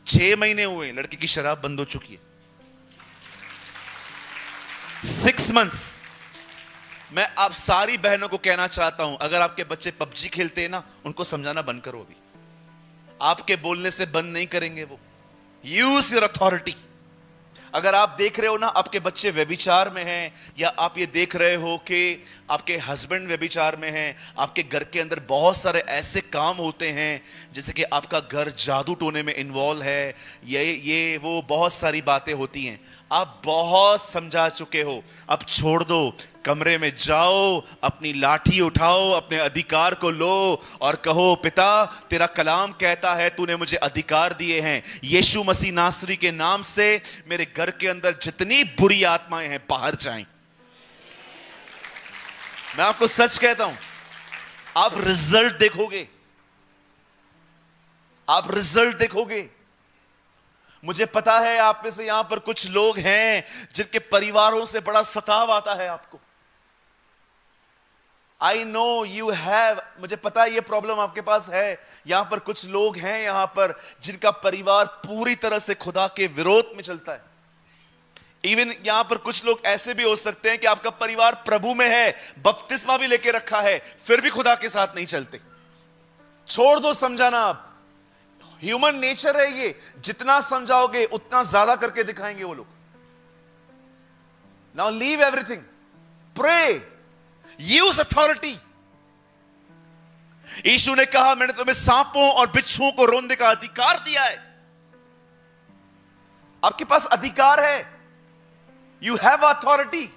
6 महीने हुए, लड़के की शराब बंद हो चुकी है। 6 months। मैं आप सारी बहनों को कहना चाहता हूं, अगर आपके बच्चे पबजी खेलते हैं ना, उनको समझाना बंद करो। अभी आपके बोलने से बंद नहीं करेंगे वो। Use your authority. अगर आप देख रहे हो ना आपके बच्चे व्यभिचार में हैं, या आप ये देख रहे हो कि आपके हस्बैंड व्यभिचार में हैं, आपके घर के अंदर बहुत सारे ऐसे काम होते हैं जैसे कि आपका घर जादू टोने में इन्वॉल्व है, ये वो बहुत सारी बातें होती हैं। आप बहुत समझा चुके हो, अब छोड़ दो। कमरे में जाओ, अपनी लाठी उठाओ, अपने अधिकार को लो और कहो, पिता तेरा कलाम कहता है तूने मुझे अधिकार दिए हैं, यीशु मसीह नासरी के नाम से मेरे घर के अंदर जितनी बुरी आत्माएं हैं बाहर जाएं। मैं आपको सच कहता हूं, आप रिजल्ट देखोगे, आप रिजल्ट देखोगे। मुझे पता है आप में से यहां पर कुछ लोग हैं जिनके परिवारों से बड़ा सताव आता है आपको। आई नो यू हैव, मुझे पता है ये प्रॉब्लम आपके पास है। यहां पर कुछ लोग हैं यहां पर जिनका परिवार पूरी तरह से खुदा के विरोध में चलता है। इवन यहां पर कुछ लोग ऐसे भी हो सकते हैं कि आपका परिवार प्रभु में है, बपतिस्मा भी लेके रखा है, फिर भी खुदा के साथ नहीं चलते। छोड़ दो समझाना। आप ह्यूमन नेचर है ये, जितना समझाओगे उतना ज्यादा करके दिखाएंगे वो लोग। Now leave everything, pray, use authority. यीशु ने कहा, मैंने तुम्हें सांपों और बिच्छुओं को रोकने का अधिकार दिया है। आपके पास अधिकार है, यू हैव अथॉरिटी।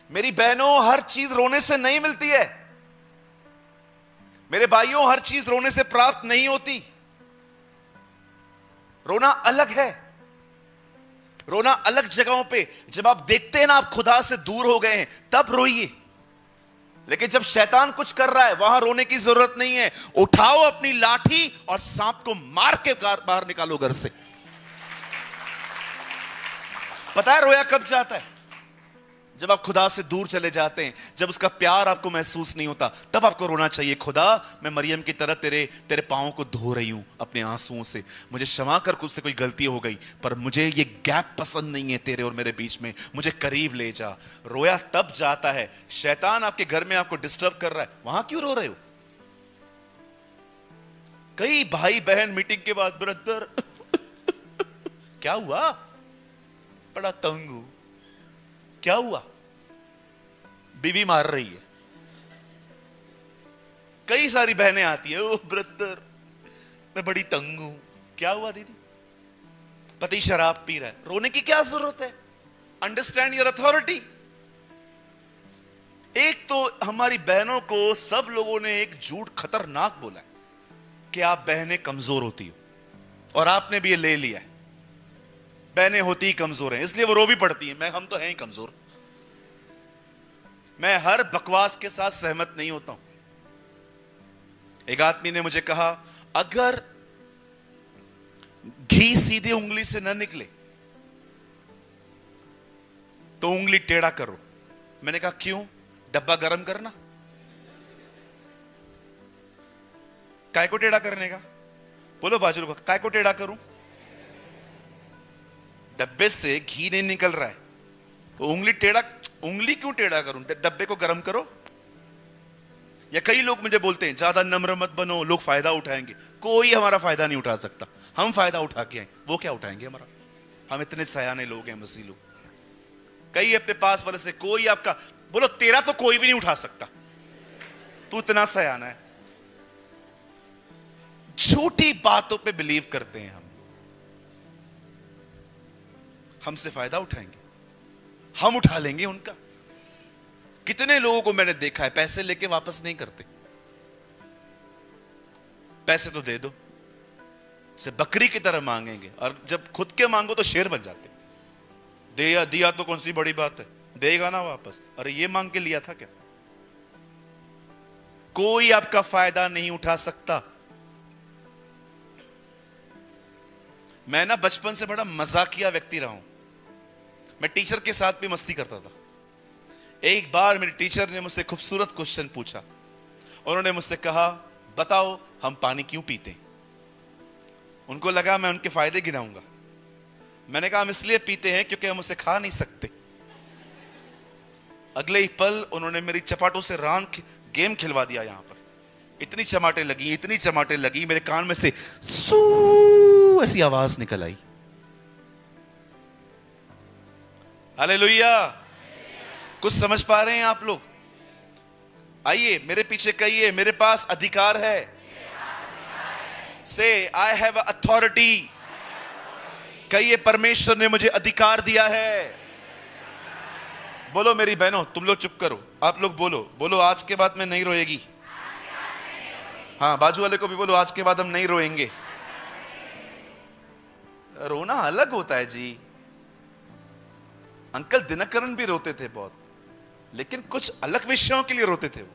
मेरी बहनों, हर चीज रोने से नहीं मिलती है। मेरे भाइयों, हर चीज रोने से प्राप्त नहीं होती। रोना अलग है, रोना अलग जगहों पे। जब आप देखते हैं ना आप खुदा से दूर हो गए हैं, तब रोइए। लेकिन जब शैतान कुछ कर रहा है, वहां रोने की जरूरत नहीं है। उठाओ अपनी लाठी और सांप को मार के बाहर निकालो घर से। पता है रोया कब जाता है? जब आप खुदा से दूर चले जाते हैं, जब उसका प्यार आपको महसूस नहीं होता, तब आपको रोना चाहिए। खुदा, मैं मरियम की तरह तेरे पांवों को धो रही हूं अपने आंसुओं से, मुझे क्षमा कर, कुछ से कोई गलती हो गई, पर मुझे ये गैप पसंद नहीं है तेरे और मेरे बीच में, मुझे करीब ले जा। रोया तब जाता है। शैतान आपके घर में आपको डिस्टर्ब कर रहा है, वहां क्यों रो रहे हो? कई भाई बहन मीटिंग के बाद, ब्रदर क्या हुआ? बड़ा तंग हूं। क्या हुआ? बीवी मार रही है। कई सारी बहनें आती है, ओ ब्रदर मैं बड़ी तंग हूं। क्या हुआ दीदी? पति शराब पी रहा है, रोने की क्या जरूरत है? Understand your authority. एक तो हमारी बहनों को सब लोगों ने एक झूठ खतरनाक बोला है कि आप बहनें कमजोर होती हो, और आपने भी ये ले लिया है, बहनें होती ही कमजोर हैं, इसलिए वो रो भी पड़ती हैं। हम तो हैं ही कमजोर। मैं हर बकवास के साथ सहमत नहीं होता हूं। एक आदमी ने मुझे कहा, अगर घी सीधी उंगली से न निकले तो उंगली टेढ़ा करो। मैंने कहा क्यों? डब्बा गर्म करना? काय को टेढ़ा करने का? बोलो बाजू को, काय को टेढ़ा करूं? डब्बे से घी नहीं निकल रहा है तो उंगली क्यों टेढ़ा करूं? डब्बे को गर्म करो। या कई लोग मुझे बोलते हैं, ज्यादा नम्र मत बनो, लोग फायदा उठाएंगे। कोई हमारा फायदा नहीं उठा सकता, हम फायदा उठा के आए, वो क्या उठाएंगे हमारा? हम इतने सयाने लोग हैं, मसीह लोग। कई अपने पास वाले से, कोई आपका, बोलो तेरा तो कोई भी नहीं उठा सकता, तू इतना सयाना है। छोटी बातों पे बिलीव करते हैं हमसे फायदा उठाएंगे, हम उठा लेंगे उनका। कितने लोगों को मैंने देखा है पैसे लेके वापस नहीं करते। पैसे तो दे दो, से बकरी की तरह मांगेंगे, और जब खुद के मांगो तो शेर बन जाते। दिया तो कौन सी बड़ी बात है, देगा ना वापस। अरे ये मांग के लिया था क्या? कोई आपका फायदा नहीं उठा सकता। मैं ना बचपन से बड़ा मजाकिया व्यक्ति रहा हूं। मैं टीचर के साथ भी मस्ती करता था। एक बार मेरे टीचर ने मुझसे खूबसूरत क्वेश्चन पूछा। उन्होंने मुझसे कहा, बताओ हम पानी क्यों पीते हैं? उनको लगा मैं उनके फायदे गिनाऊंगा। मैंने कहा हम इसलिए पीते हैं क्योंकि हम उसे खा नहीं सकते। अगले ही पल उन्होंने मेरी चपाटों से गेम खिलवा दिया। यहां पर इतनी चमाटे लगी, मेरे कान में से सू ऐसी आवाज निकल आई। हालेलुया। कुछ समझ पा रहे हैं आप लोग? आइए मेरे पीछे कहिए, मेरे पास अधिकार है। से आई हैव अथॉरिटी। कहिए परमेश्वर ने मुझे अधिकार दिया है। बोलो मेरी बहनों, तुम लोग चुप करो, आप लोग बोलो आज के बाद मैं नहीं रोएगी। हाँ, बाजू वाले को भी बोलो, आज के बाद हम नहीं रोएंगे। रोना अलग होता है जी। अंकल दिनकरण भी रोते थे बहुत, लेकिन कुछ अलग विषयों के लिए रोते थे वो।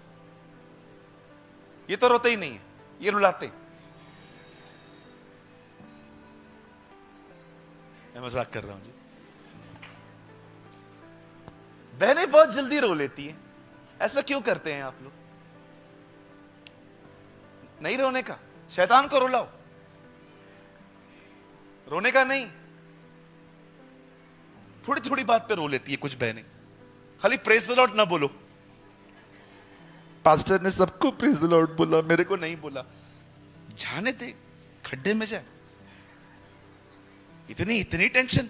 ये तो रोते ही नहीं है, ये रुलाते। मैं मजाक कर रहा हूं जी। बहनें बहुत जल्दी रो लेती हैं। ऐसा क्यों करते हैं आप लोग? नहीं रोने का, शैतान को रुलाओ। रोने का नहीं। थोड़ी थोड़ी बात पे रो लेती है कुछ बहनें। खाली प्रेज द लॉर्ड ना बोलो। पास्टर ने सबको प्रेज द लॉर्ड बोला, मेरे को नहीं बोला। जाने दे, खड्डे में जाए। इतनी टेंशन।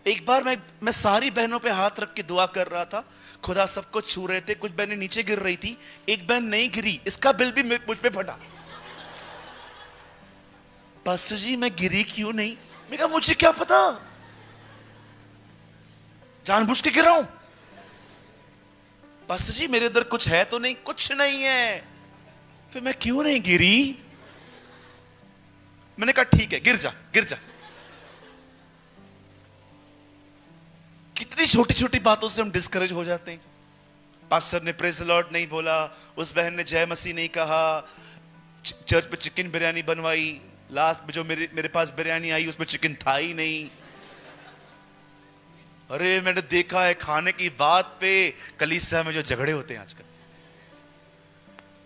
एक बार मैं सारी बहनों पे हाथ रख के दुआ कर रहा था, खुदा सबको छू रहे थे। कुछ बहनें नीचे गिर रही थी, एक बहन नहीं गिरी, इसका बिल भी मुझ पे फटा। पास्टर जी मैं गिरी क्यों नहीं? मैं कहा मुझे क्या पता, जानबूझ के गिरा हूं। पास्टर जी मेरे अंदर कुछ है तो नहीं? कुछ नहीं है। फिर मैं क्यों नहीं गिरी? मैंने कहा ठीक है, गिर जा। कितनी छोटी छोटी बातों से हम डिस्करेज हो जाते हैं। पास्टर ने प्रेज द लॉर्ड नहीं बोला, उस बहन ने जय मसीह नहीं कहा, चर्च पे चिकन बिरयानी बनवाई, लास्ट में जो मेरे पास बिरयानी आई उसमें चिकन था ही नहीं। अरे मैंने देखा है खाने की बात पे कलीसिया में जो झगड़े होते हैं आजकल।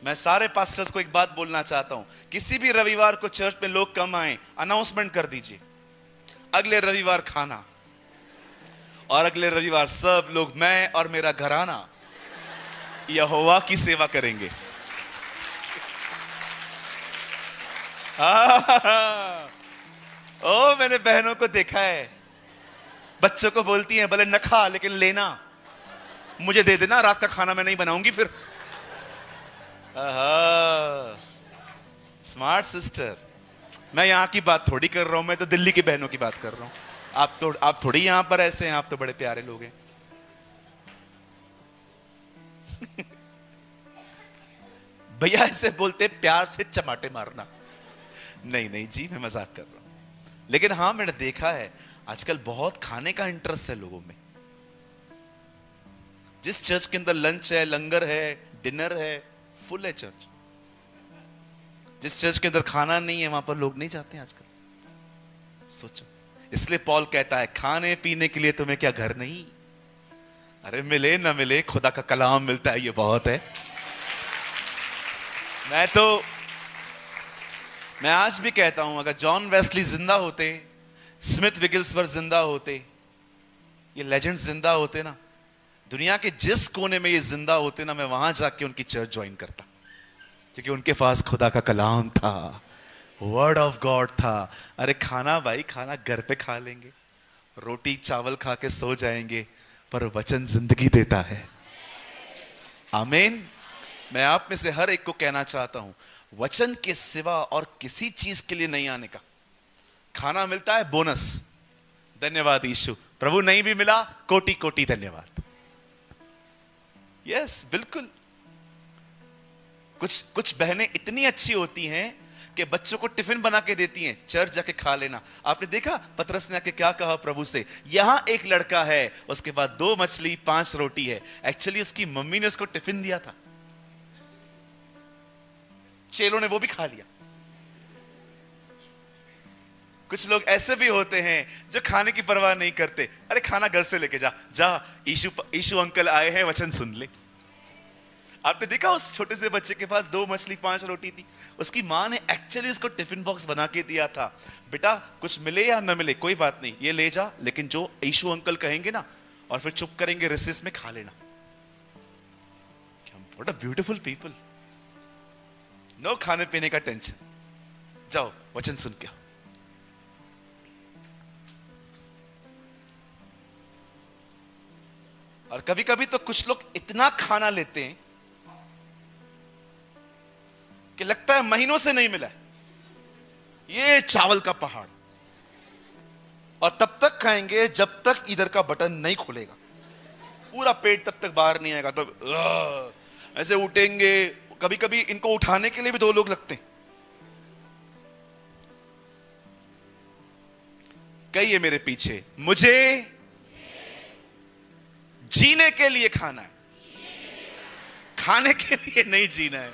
मैं सारे पास्टर्स को एक बात बोलना चाहता हूं, किसी भी रविवार को चर्च में लोग कम आए, अनाउंसमेंट कर दीजिए, अगले रविवार खाना, और अगले रविवार सब लोग मैं और मेरा घराना यहोवा की सेवा करेंगे। ओ मैंने बहनों को देखा है, बच्चों को बोलती हैं भले न खा लेकिन लेना, मुझे दे देना, रात का खाना मैं नहीं बनाऊंगी फिर। Smart sister. मैं यहां की बात थोड़ी कर रहा हूं, मैं तो दिल्ली की बहनों की बात कर रहा हूं। आप थोड़ी यहां पर ऐसे हैं, आप तो बड़े प्यारे लोग हैं। भैया ऐसे बोलते प्यार से चमाटे मारना। नहीं जी, मैं मजाक कर रहा हूं। लेकिन हां मैंने देखा है आजकल बहुत खाने का इंटरेस्ट है लोगों में। जिस चर्च के अंदर लंच है, लंगर है, डिनर है, फुल है चर्च। जिस चर्च के अंदर खाना नहीं है वहां पर लोग नहीं जाते हैं आजकल। सोचो, इसलिए पॉल कहता है खाने पीने के लिए तुम्हें क्या घर नहीं? अरे मिले ना मिले, खुदा का कलाम मिलता है, ये बहुत है। मैं आज भी कहता हूं, अगर जॉन वेस्ली जिंदा होते, स्मिथ विगिल्सवर्थ जिंदा होते, ये लेजेंड्स जिंदा होते ना, दुनिया के जिस कोने में ये जिंदा होते ना, मैं वहां जाके उनकी चर्च ज्वाइन करता, क्योंकि उनके पास खुदा का कलाम था, वर्ड ऑफ गॉड था। अरे खाना भाई, खाना घर पे खा लेंगे, रोटी चावल खा के सो जाएंगे, पर वचन जिंदगी देता है। आमीन। मैं आप में से हर एक को कहना चाहता हूं, वचन के सिवा और किसी चीज के लिए नहीं आने का। खाना मिलता है बोनस, धन्यवाद यीशु। प्रभु नहीं भी मिला, कोटि कोटि धन्यवाद। यस, बिल्कुल। कुछ बहनें इतनी अच्छी होती हैं कि बच्चों को टिफिन बना के देती हैं, चर्च जाके खा लेना। आपने देखा पतरस ने आके क्या कहा प्रभु से, यहां एक लड़का है, उसके बाद 2 मछली 5 रोटी है। एक्चुअली उसकी मम्मी ने उसको टिफिन दिया था, चेलों ने वो भी खा लिया। कुछ लोग ऐसे भी होते हैं जो खाने की परवाह नहीं करते। अरे खाना घर से लेके जा, यीशु अंकल आए हैं, वचन सुन ले। आपने देखा उस छोटे से बच्चे के पास 2 मछली 5 रोटी थी, उसकी माँ ने एक्चुअली उसको टिफिन बॉक्स बना के दिया था। बेटा कुछ मिले या न मिले कोई बात नहीं, ये ले जा, लेकिन जो यीशु अंकल कहेंगे ना, और फिर चुप करेंगे, रिसेस में खा लेना। What a beautiful people. No खाने पीने का टेंशन, जाओ वचन सुन के। और कभी कभी तो कुछ लोग इतना खाना लेते हैं कि लगता है महीनों से नहीं मिला है, ये चावल का पहाड़। और तब तक खाएंगे जब तक इधर का बटन नहीं खुलेगा, पूरा पेट तब तक बाहर नहीं आएगा। तब ऐसे उठेंगे। कभी कभी इनको उठाने के लिए भी 2 लोग लगते हैं। कहिए मेरे पीछे, मुझे जीने के लिए खाना है, खाने के लिए नहीं जीना है।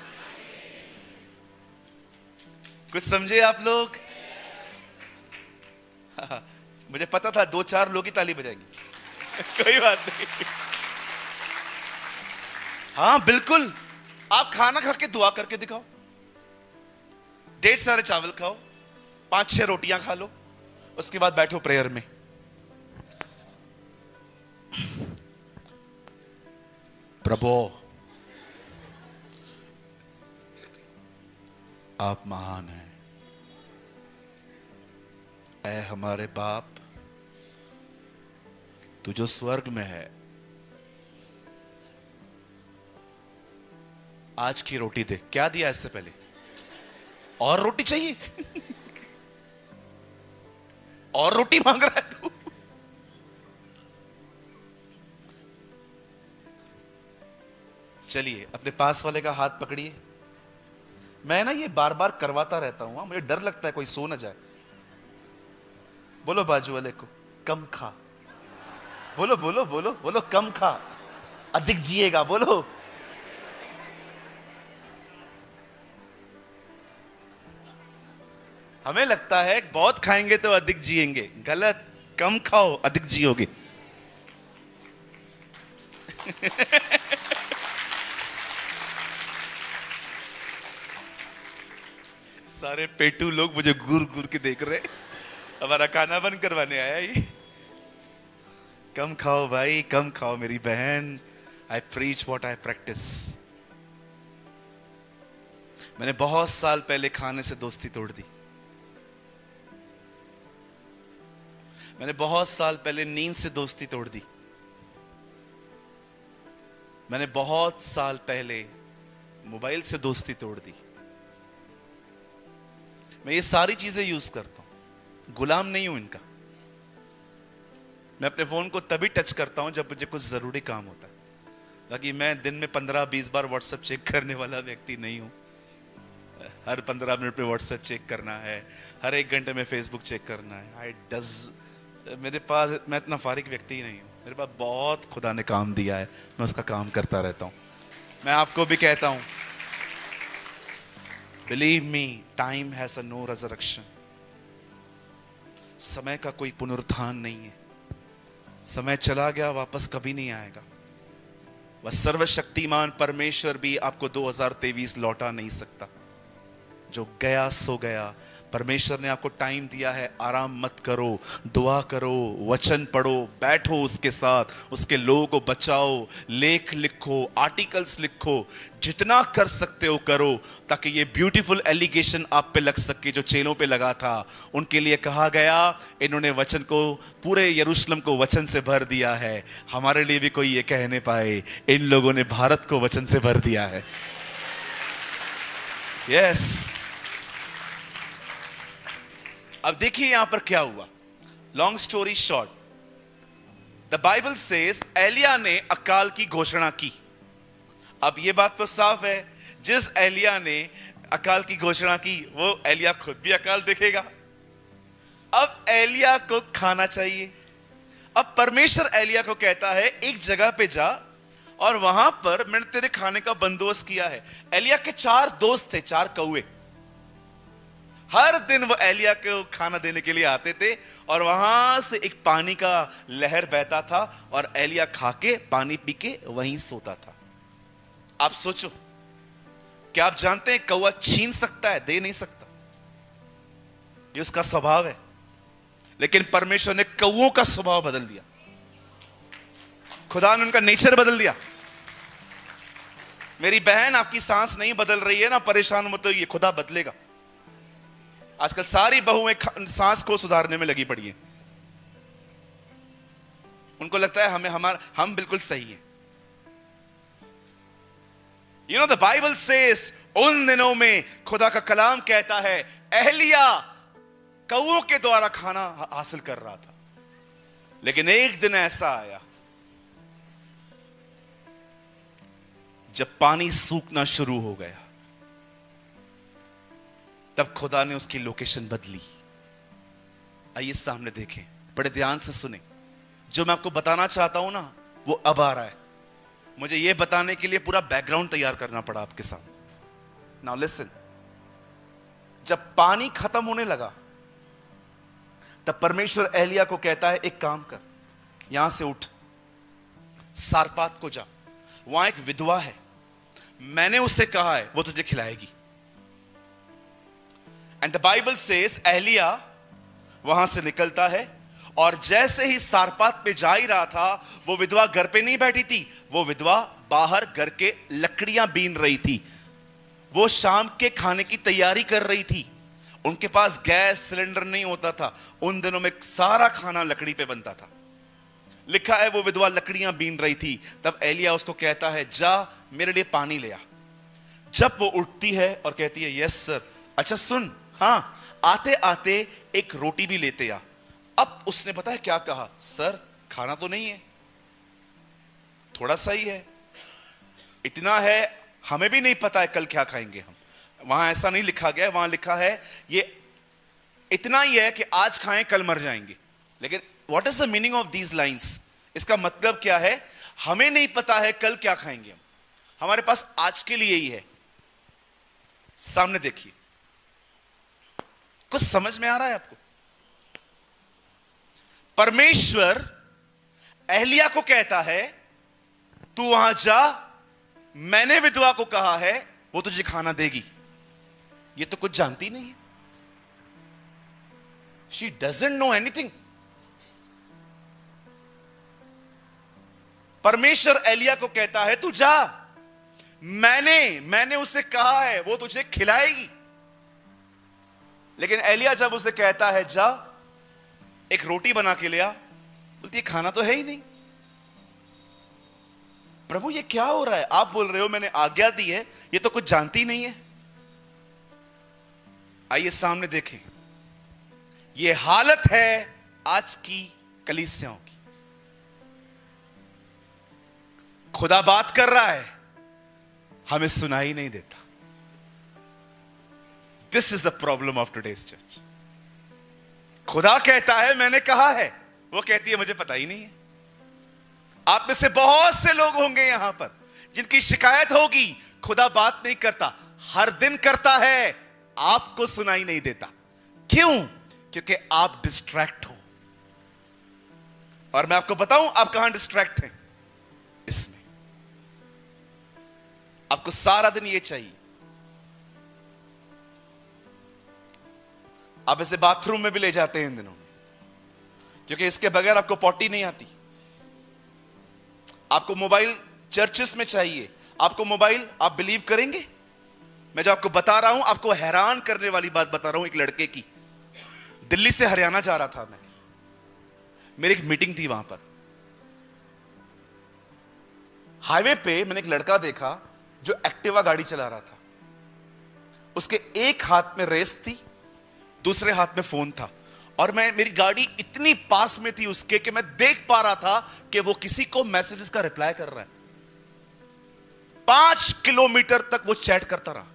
कुछ समझे आप लोग? मुझे पता था 2-4 लोग ही ताली बजाएंगे। कोई बात नहीं। हाँ बिल्कुल, आप खाना खा के दुआ करके दिखाओ। 1.5 सारे चावल खाओ, 5-6 रोटियां खा लो, उसके बाद बैठो प्रेयर में। प्रभु आप महान हैं, ऐ हमारे बाप, तू जो स्वर्ग में है, आज की रोटी दे। क्या दिया इससे पहले? और रोटी चाहिए? और रोटी मांग रहा है तू? चलिए अपने पास वाले का हाथ पकड़िए। मैं ना ये बार बार करवाता रहता हूं, मुझे डर लगता है कोई सो ना जाए। बोलो बाजू वाले को, कम खा। बोलो बोलो बोलो बोलो, कम खा, अधिक जिएगा। बोलो। हमें लगता है बहुत खाएंगे तो अधिक जिएंगे, गलत। कम खाओ, अधिक जियोगे। सारे पेटू लोग मुझे घूर घूर के देख रहे, हमारा खाना बंद करवाने आया ये। कम खाओ भाई, कम खाओ मेरी बहन। आई प्रीच व्हाट आई प्रैक्टिस। मैंने बहुत साल पहले खाने से दोस्ती तोड़ दी। मैंने बहुत साल पहले नींद से दोस्ती तोड़ दी। मैंने बहुत साल पहले मोबाइल से दोस्ती तोड़ दी। मैं ये सारी चीजें यूज करता हूं, गुलाम नहीं हूं इनका। मैं अपने फोन को तभी टच करता हूं जब मुझे कुछ जरूरी काम होता है, बाकी मैं दिन में 15-20 बार व्हाट्सएप चेक करने वाला व्यक्ति नहीं हूं। हर 15 मिनट पे व्हाट्सएप चेक करना है, हर 1 घंटे में फेसबुक चेक करना है। मेरे पास, मैं इतना फारिग व्यक्ति ही नहीं हूं। मेरे पास बहुत खुदा ने काम दिया है, मैं उसका काम करता रहता हूं। मैं आपको भी कहता हूं, believe me, time has a no resurrection. समय का कोई पुनरुत्थान नहीं है। समय चला गया, वापस कभी नहीं आएगा। वह सर्वशक्तिमान परमेश्वर भी आपको 2023 लौटा नहीं सकता। जो गया सो गया। परमेश्वर ने आपको टाइम दिया है, आराम मत करो, दुआ करो, वचन पढ़ो, बैठो उसके साथ, उसके लोगों को बचाओ, लेख लिखो, आर्टिकल्स लिखो, जितना कर सकते हो करो, ताकि ये ब्यूटीफुल एलिगेशन आप पे लग सके जो चेलों पे लगा था। उनके लिए कहा गया, इन्होंने वचन को, पूरे यरूशलेम को वचन से भर दिया है। हमारे लिए भी कोई ये कह नहीं पाए, इन लोगों ने भारत को वचन से भर दिया है। यस। अब देखिए यहां पर क्या हुआ। Long story short, the Bible says एलिया ने अकाल की घोषणा की। अब यह बात तो साफ है, जिस एलिया ने अकाल की घोषणा की वो एलिया खुद भी अकाल देखेगा। अब एलिया को खाना चाहिए। अब परमेश्वर एलिया को कहता है एक जगह पे जा और वहां पर मैंने तेरे खाने का बंदोबस्त किया है। एलिया के 4 दोस्त थे, 4 कौवे। हर दिन वो एलिया को खाना देने के लिए आते थे और वहां से एक पानी का लहर बहता था और एलिया खा के पानी पी के वहीं सोता था। आप सोचो, क्या आप जानते हैं कौवा छीन सकता है, दे नहीं सकता, ये उसका स्वभाव है। लेकिन परमेश्वर ने कौवों का स्वभाव बदल दिया, खुदा ने उनका नेचर बदल दिया। मेरी बहन, आपकी सांस नहीं बदल रही है ना, परेशान मत होइए, खुदा बदलेगा। आजकल सारी बहुएं सांस को सुधारने में लगी पड़ी हैं। उनको लगता है हम बिल्कुल सही हैं। You know the Bible says, उन दिनों में खुदा का कलाम कहता है एलिया कौओं के द्वारा खाना हासिल कर रहा था। लेकिन एक दिन ऐसा आया जब पानी सूखना शुरू हो गया, तब खुदा ने उसकी लोकेशन बदली। आइए सामने देखें, बड़े ध्यान से सुने। जो मैं आपको बताना चाहता हूं ना, वो अब आ रहा है। मुझे यह बताने के लिए पूरा बैकग्राउंड तैयार करना पड़ा आपके सामने। नाउ लिसन, जब पानी खत्म होने लगा तब परमेश्वर एलिया को कहता है एक काम कर, यहां से उठ, सारपात को जा, वहां एक विधवा है, मैंने उससे कहा है वो तुझे खिलाएगी। एंड द बाइबल सेज एलिया वहां से निकलता है और जैसे ही सारपात पे जा ही रहा था, वो विधवा घर पे नहीं बैठी थी, वो विधवा बाहर घर के लकड़ियां बीन रही थी। वो शाम के खाने की तैयारी कर रही थी। उनके पास गैस सिलेंडर नहीं होता था, उन दिनों में सारा खाना लकड़ी पे बनता था। लिखा है वो विधवा लकड़ियां बीन रही थी। तब एलिया उसको कहता है जा मेरे लिए पानी ले आ। जब वो उठती है और कहती है यस सर, अच्छा सुन, हाँ आते आते एक रोटी भी लेते आ। अब उसने पता है क्या कहा, सर खाना तो नहीं है, थोड़ा सा ही है, इतना है, हमें भी नहीं पता है कल क्या खाएंगे हम। वहां ऐसा नहीं लिखा गया, वहां लिखा है ये इतना ही है कि आज खाएं कल मर जाएंगे। लेकिन what is the meaning of these lines? इसका मतलब क्या है? हमें नहीं पता है कल क्या खाएंगे हम, हमारे पास आज के लिए ही है। सामने देखिए, कुछ समझ में आ रहा है आपको? परमेश्वर एलिया को कहता है तू वहां जा, मैंने विधवा को कहा है वो तुझे खाना देगी। ये तो कुछ जानती नहीं है, शी डजंट नो एनीथिंग। परमेश्वर एलिया को कहता है तू जा, मैंने उसे कहा है वो तुझे खिलाएगी। लेकिन एलिया जब उसे कहता है जा एक रोटी बना के ले आ, बोलती है खाना तो है ही नहीं। प्रभु ये क्या हो रहा है? आप बोल रहे हो मैंने आज्ञा दी है, ये तो कुछ जानती नहीं है। आइए सामने देखें, ये हालत है आज की कलीसियाओं की। खुदा बात कर रहा है, हमें सुनाई नहीं देता। This is the problem of today's church. खुदा कहता है मैंने कहा है, वो कहती है मुझे पता ही नहीं है। आप में से बहुत से लोग होंगे यहां पर जिनकी शिकायत होगी खुदा बात नहीं करता, हर दिन करता है, आपको सुनाई नहीं देता। क्यों? क्योंकि आप डिस्ट्रैक्ट हो। और मैं आपको बताऊं आप कहां डिस्ट्रैक्ट हैं। इसमें आपको सारा दिन ये चाहिए, आप इसे बाथरूम में भी ले जाते हैं इन दिनों में, क्योंकि इसके बगैर आपको पॉटी नहीं आती। आपको मोबाइल चर्चेस में चाहिए, आपको मोबाइल, आप बिलीव करेंगे मैं जो आपको बता रहा हूं, आपको हैरान करने वाली बात बता रहा हूं। एक लड़के की, दिल्ली से हरियाणा जा रहा था मैं, मेरी एक मीटिंग थी वहां पर। हाईवे पे मैंने एक लड़का देखा जो एक्टिवा गाड़ी चला रहा था। उसके एक हाथ में रेस थी, दूसरे हाथ में फोन था, और मेरी गाड़ी इतनी पास में थी उसके कि मैं देख पा रहा था कि वो किसी को मैसेजेस का रिप्लाई कर रहा है। 5 किलोमीटर तक वो चैट करता रहा,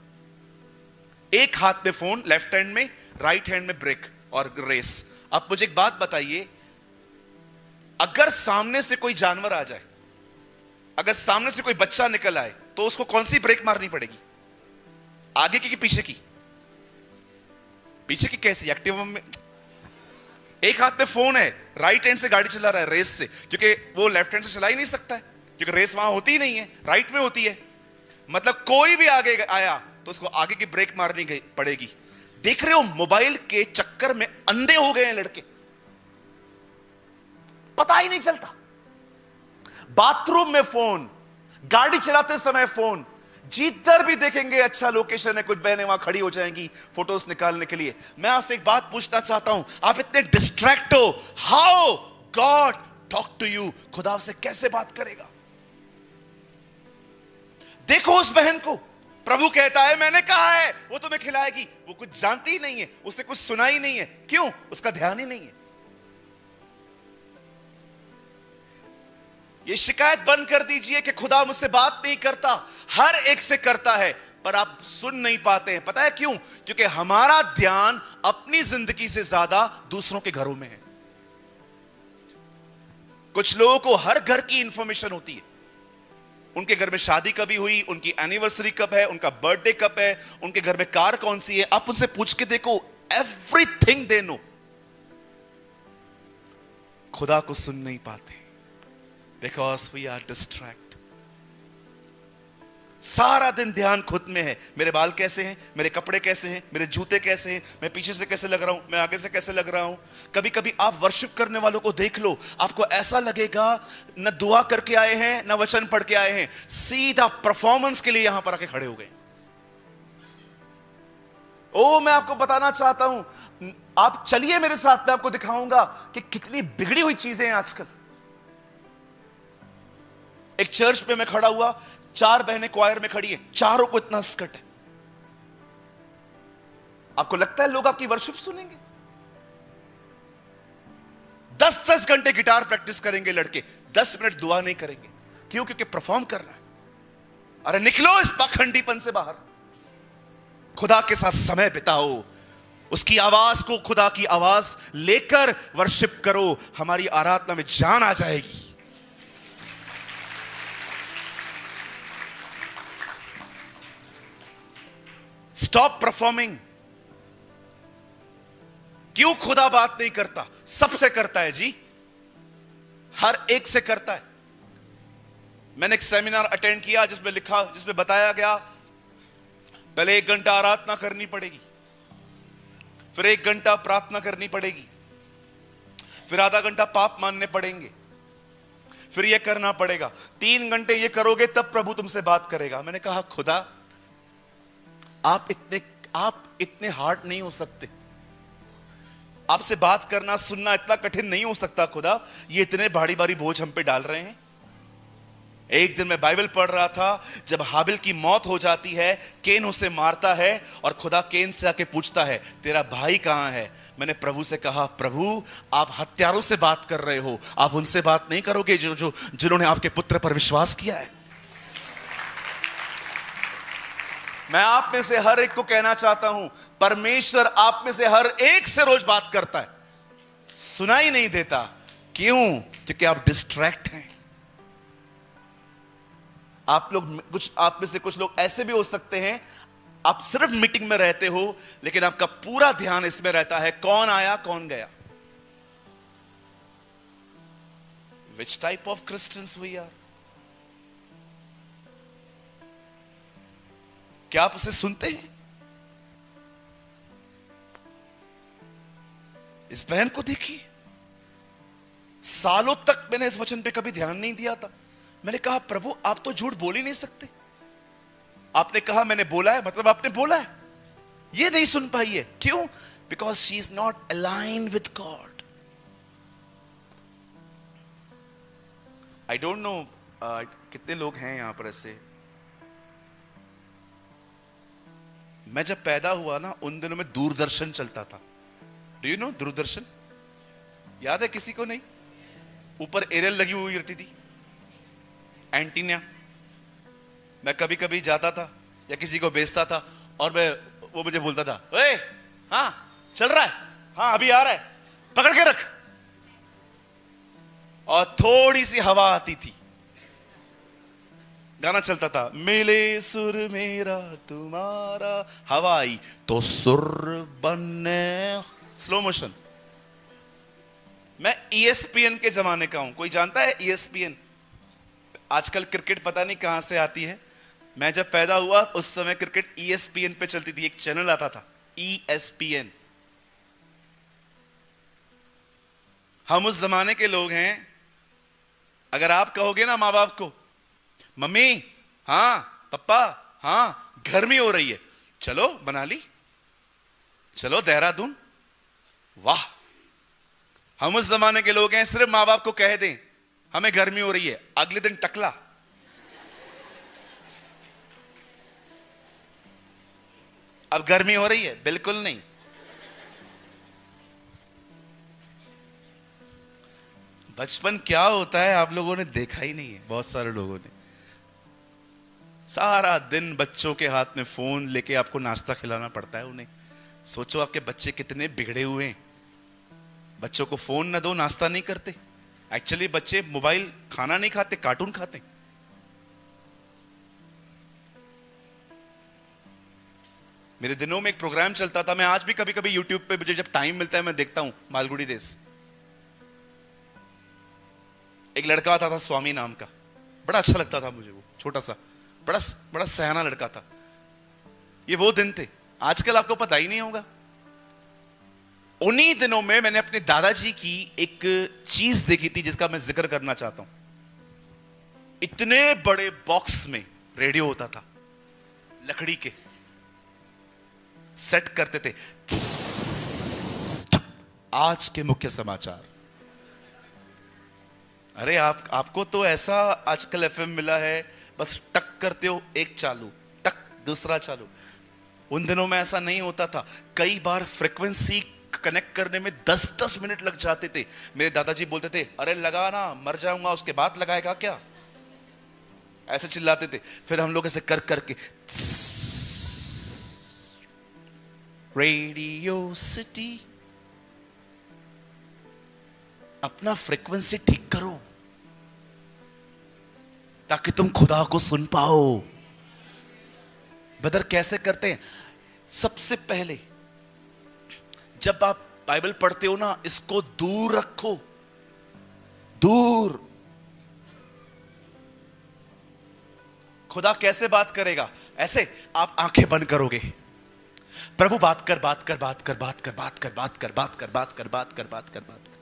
एक हाथ में फोन, लेफ्ट हैंड में, राइट हैंड में ब्रेक और रेस। अब मुझे एक बात बताइए, अगर सामने से कोई जानवर आ जाए, अगर सामने से कोई बच्चा निकल आए, तो उसको कौन सी ब्रेक मारनी पड़ेगी? आगे की कि पीछे की? पीछे की कैसी? एक्टिवा में एक हाथ में फोन है, राइट हैंड से गाड़ी चला रहा है रेस से, क्योंकि वो लेफ्ट हैंड से चला ही नहीं सकता है, क्योंकि रेस वहां होती ही नहीं है, राइट में होती है। मतलब कोई भी आगे आया तो उसको आगे की ब्रेक मारनी पड़ेगी। देख रहे हो, मोबाइल के चक्कर में अंधे हो गए हैं लड़के, पता ही नहीं चलता। बाथरूम में फोन, गाड़ी चलाते समय फोन, जिधर भी देखेंगे अच्छा लोकेशन है, कुछ बहनें वहां खड़ी हो जाएंगी फोटोज निकालने के लिए। मैं आपसे एक बात पूछना चाहता हूं, आप इतने डिस्ट्रैक्ट हो, how God talk to you? खुदा आपसे कैसे बात करेगा? देखो उस बहन को, प्रभु कहता है मैंने कहा है वो तुम्हें खिलाएगी। वो कुछ जानती ही नहीं है, उसे कुछ सुना ही नहीं है। क्यों? उसका ध्यान ही नहीं है। ये शिकायत बंद कर दीजिए कि खुदा मुझसे बात नहीं करता। हर एक से करता है, पर आप सुन नहीं पाते हैं। पता है क्यों? क्योंकि हमारा ध्यान अपनी जिंदगी से ज्यादा दूसरों के घरों में है। कुछ लोगों को हर घर की इंफॉर्मेशन होती है, उनके घर में शादी कभी हुई, उनकी एनिवर्सरी कब है, उनका बर्थडे कब है, उनके घर में कार कौन सी है। आप उनसे पूछ के देखो, एवरीथिंग दे नो। खुदा को सुन नहीं पाते बिकॉज वी आर डिस्ट्रैक्ट। सारा दिन ध्यान खुद में है, मेरे बाल कैसे हैं, मेरे कपड़े कैसे हैं, मेरे जूते कैसे हैं, मैं पीछे से कैसे लग रहा हूं, मैं आगे से कैसे लग रहा हूं। कभी कभी आप वर्शिप करने वालों को देख लो, आपको ऐसा लगेगा न दुआ करके आए हैं न वचन पढ़ के आए हैं, सीधा परफॉर्मेंस के लिए यहां पर आके खड़े हो गए। ओ, मैं आपको बताना चाहता हूं, आप चलिए मेरे साथ, मैं आपको दिखाऊंगा कि कितनी बिगड़ी हुई चीजें हैं आजकल। एक चर्च पे मैं खड़ा हुआ, 4 बहनें क्वायर में खड़ी हैं, चारों को इतना स्कर्ट है। आपको लगता है लोग आपकी वर्शिप सुनेंगे? 10-10 घंटे गिटार प्रैक्टिस करेंगे लड़के, 10 मिनट दुआ नहीं करेंगे। क्यों? क्योंकि परफॉर्म कर रहा है। अरे निकलो इस पाखंडीपन से बाहर, खुदा के साथ समय बिताओ, उसकी आवाज को खुदा की आवाज लेकर वर्शिप करो, हमारी आराधना में जान आ जाएगी। Stop performing. क्यों खुदा बात नहीं करता? सबसे करता है जी, हर एक से करता है। मैंने एक सेमिनार अटेंड किया जिसमें बताया गया, पहले 1 घंटा आराधना करनी पड़ेगी, फिर 1 घंटा प्रार्थना करनी पड़ेगी, फिर आधा घंटा पाप मानने पड़ेंगे, फिर यह करना पड़ेगा, 3 घंटे ये करोगे तब प्रभु तुमसे बात करेगा। मैंने कहा खुदा, आप इतने हार्ड नहीं हो सकते, आपसे बात करना सुनना इतना कठिन नहीं हो सकता खुदा, ये इतने भारी भारी बोझ हम पे डाल रहे हैं। एक दिन मैं बाइबल पढ़ रहा था, जब हाबिल की मौत हो जाती है, केन उसे मारता है और खुदा केन से आके पूछता है तेरा भाई कहां है। मैंने प्रभु से कहा, प्रभु आप हत्यारों से बात कर रहे हो, आप उनसे बात नहीं करोगे जिन्होंने आपके पुत्र पर विश्वास किया है। मैं आप में से हर एक को कहना चाहता हूं, परमेश्वर आप में से हर एक से रोज बात करता है, सुनाई नहीं देता। क्यों? क्योंकि आप डिस्ट्रैक्ट हैं। आप में से कुछ लोग ऐसे भी हो सकते हैं, आप सिर्फ मीटिंग में रहते हो लेकिन आपका पूरा ध्यान इसमें रहता है कौन आया कौन गया। Which type of Christians we are? क्या आप उसे सुनते हैं? इस बहन को देखिए, सालों तक मैंने इस वचन पे कभी ध्यान नहीं दिया था। मैंने कहा प्रभु आप तो झूठ बोल ही नहीं सकते, आपने कहा मैंने बोला है, मतलब आपने बोला है। ये नहीं सुन पाई है। क्यों? Because she is not aligned with God. I don't know कितने लोग हैं यहां पर ऐसे, मैं जब पैदा हुआ ना, उन दिनों में दूरदर्शन चलता था। Do you know Doordarshan? याद है किसी को? नहीं। ऊपर एरियल लगी हुई रहती थी, एंटीना। मैं कभी कभी जाता था या किसी को बेचता था, और वो मुझे बोलता था, ओए हाँ चल रहा है, हाँ अभी आ रहा है, पकड़ के रख। और थोड़ी सी हवा आती थी, गाना चलता था, मिले सुर मेरा तुम्हारा, हवा आई तो सुर बने, स्लो मोशन। मैं ESPN के जमाने का हूं। कोई जानता है ESPN? आजकल क्रिकेट पता नहीं कहां से आती है। मैं जब पैदा हुआ उस समय क्रिकेट ESPN पे चलती थी, एक चैनल आता था ESPN। हम उस जमाने के लोग हैं। अगर आप कहोगे ना माँ बाप को, मम्मी हाँ पापा हाँ गर्मी हो रही है, चलो मनाली, चलो देहरादून, वाह। हम उस जमाने के लोग हैं, सिर्फ माँ बाप को कह दें हमें गर्मी हो रही है, अगले दिन टकला। अब गर्मी हो रही है? बिल्कुल नहीं। बचपन क्या होता है आप लोगों ने देखा ही नहीं है, बहुत सारे लोगों ने। सारा दिन बच्चों के हाथ में फोन लेके आपको नाश्ता खिलाना पड़ता है उन्हें। सोचो आपके बच्चे कितने बिगड़े हुए हैं। बच्चों को फोन ना दो, नाश्ता नहीं करते। एक्चुअली बच्चे मोबाइल, खाना नहीं खाते, कार्टून खाते। मेरे दिनों में एक प्रोग्राम चलता था, मैं आज भी कभी कभी यूट्यूब पे मुझे जब टाइम मिलता है मैं देखता हूं, मालगुड़ी देश। एक लड़का आता था स्वामी नाम का, बड़ा अच्छा लगता था मुझे। वो छोटा सा बड़ा बड़ा सयाना लड़का था। ये वो दिन थे, आजकल आपको पता ही नहीं होगा। उन्हीं दिनों में मैंने अपने दादाजी की एक चीज देखी थी जिसका मैं जिक्र करना चाहता हूं। इतने बड़े बॉक्स में रेडियो होता था, लकड़ी के, सेट करते थे। आज के मुख्य समाचार। अरे आपको तो ऐसा आजकल FM मिला है, बस टक करते हो, एक चालू, टक दूसरा चालू। उन दिनों में ऐसा नहीं होता था। कई बार फ्रीक्वेंसी कनेक्ट करने में 10-10 मिनट लग जाते थे। मेरे दादाजी बोलते थे, अरे लगा ना, मर जाऊंगा, उसके बाद लगाएगा क्या? ऐसे चिल्लाते थे। फिर हम लोग ऐसे कर करके, रेडियो सिटी, अपना फ्रीक्वेंसी ठीक करो ताकि तुम खुदा को सुन पाओ। ब्रदर कैसे करते हैं? सबसे पहले जब आप बाइबल पढ़ते हो ना, इसको दूर रखो, दूर। खुदा कैसे बात करेगा? ऐसे आप आंखें बंद करोगे, प्रभु बात कर, बात कर, बात कर, बात कर, बात कर, बात कर, बात कर, बात कर, बात कर, बात कर, बात कर,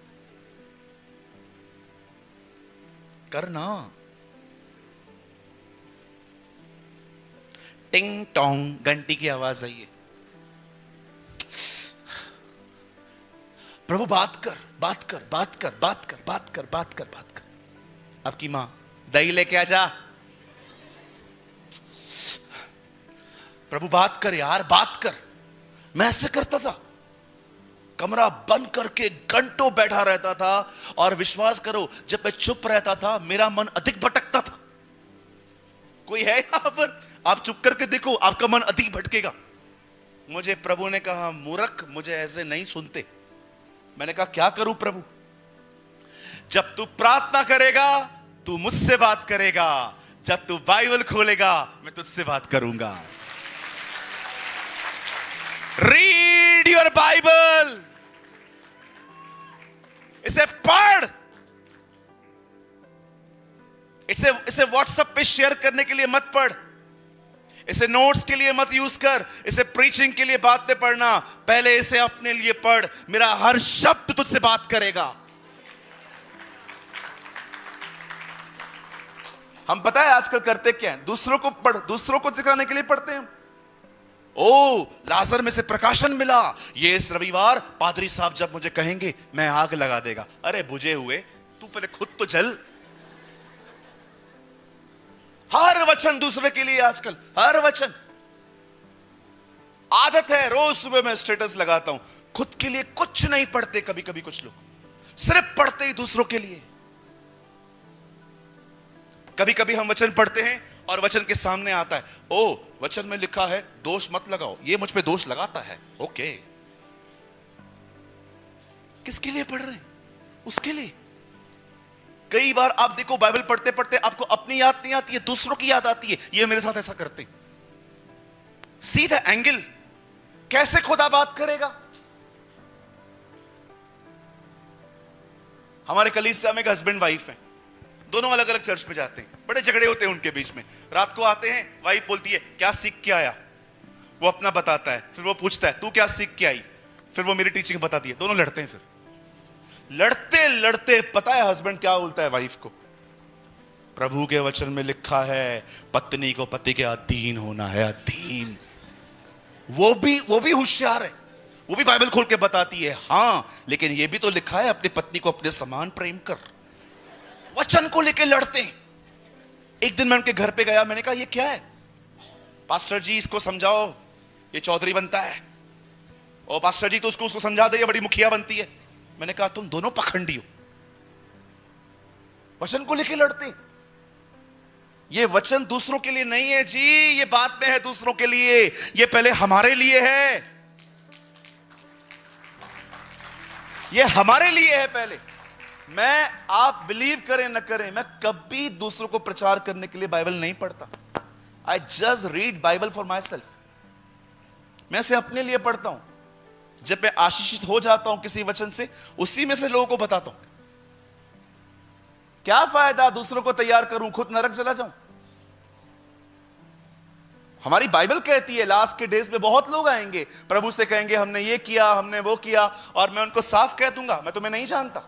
करना। टिंग टोंग घंटी की आवाज आई है, प्रभु बात कर, बात कर, बात कर, बात कर, बात कर, बात कर, बात कर। आपकी मां दही लेके आ जा, प्रभु बात कर यार, बात कर। मैं ऐसे करता था, कमरा बंद करके घंटों बैठा रहता था, और विश्वास करो जब मैं चुप रहता था मेरा मन अधिक भटकता था। कोई है यहां पर? आप चुप करके देखो, आपका मन अधिक भटकेगा। मुझे प्रभु ने कहा, मूर्ख, मुझे ऐसे नहीं सुनते। मैंने कहा क्या करूं प्रभु? जब तू प्रार्थना करेगा तू मुझसे बात करेगा, जब तू बाइबल खोलेगा मैं तुझसे बात करूंगा। रीड योर बाइबल, इसे पढ़। इसे व्हाट्सएप पे शेयर करने के लिए मत पढ़, इसे नोट्स के लिए मत यूज कर, इसे प्रीचिंग के लिए बातें पढ़ना। पहले इसे अपने लिए पढ़। मेरा हर शब्द तुझसे बात करेगा। हम पता है आजकल करते क्या है? दूसरों को पढ़, दूसरों को सिखाने के लिए पढ़ते हैं। ओ, लाजर में से प्रकाशन मिला, ये इस रविवार पादरी साहब जब मुझे कहेंगे मैं आग लगा देगा। अरे बुझे हुए, तू पहले खुद तो जल। हर वचन दूसरे के लिए आजकल, हर वचन। आदत है, रोज सुबह मैं स्टेटस लगाता हूं। खुद के लिए कुछ नहीं पढ़ते, कभी कभी कुछ लोग सिर्फ पढ़ते ही दूसरों के लिए। कभी कभी हम वचन पढ़ते हैं और वचन के सामने आता है, ओ वचन में लिखा है दोष मत लगाओ, ये मुझ पे दोष लगाता है। ओके, किसके लिए पढ़ रहे हैं? उसके लिए। कई बार आप देखो बाइबल पढ़ते पढ़ते आपको अपनी याद नहीं आती है, दूसरों की याद आती है। ये मेरे साथ ऐसा करते। सीधा एंगल, कैसे खुदा बात करेगा? हमारे कलीसिया में एक हस्बैंड वाइफ है, दोनों अलग अलग चर्च में जाते हैं, बड़े झगड़े होते हैं उनके बीच में। रात को आते हैं, वाइफ बोलती है क्या सीख के आया, वो अपना बताता है, फिर वो पूछता है तू क्या सीख के आई, फिर वो मेरी टीचिंग बताती है। दोनों लड़ते हैं। फिर लड़ते लड़ते पता है हस्बैंड क्या बोलता है वाइफ को? प्रभु के वचन में लिखा है पत्नी को पति के अधीन होना है, अधीन। वो भी होशियार है, वो भी बाइबल खोल के बताती है, हां लेकिन ये भी तो लिखा है अपनी पत्नी को अपने समान प्रेम कर। वचन को लेके लड़ते हैं। एक दिन मैं उनके घर पे गया, मैंने कहा ये क्या है? पास्टर जी इसको समझाओ, ये चौधरी बनता है। और पास्टर जी तो उसको समझा दे, ये बड़ी मुखिया बनती है। मैंने कहा तुम दोनों पखंडी हो, वचन को लेके लड़ते। ये वचन दूसरों के लिए नहीं है जी, ये बाद में है दूसरों के लिए, ये पहले हमारे लिए है। ये हमारे लिए है पहले। मैं, आप बिलीव करें न करें, मैं कभी दूसरों को प्रचार करने के लिए बाइबल नहीं पढ़ता। I just read Bible for my self. मैं इसे अपने लिए पढ़ता हूं। जब मैं आशीषित हो जाता हूं किसी वचन से, उसी में से लोगों को बताता हूं। क्या फायदा दूसरों को तैयार करूं, खुद नरक चला जाऊं? हमारी बाइबल कहती है लास्ट के डेज में बहुत लोग आएंगे, प्रभु से कहेंगे हमने ये किया, हमने वो किया, और मैं उनको साफ कह दूंगा मैं तुम्हें नहीं जानता।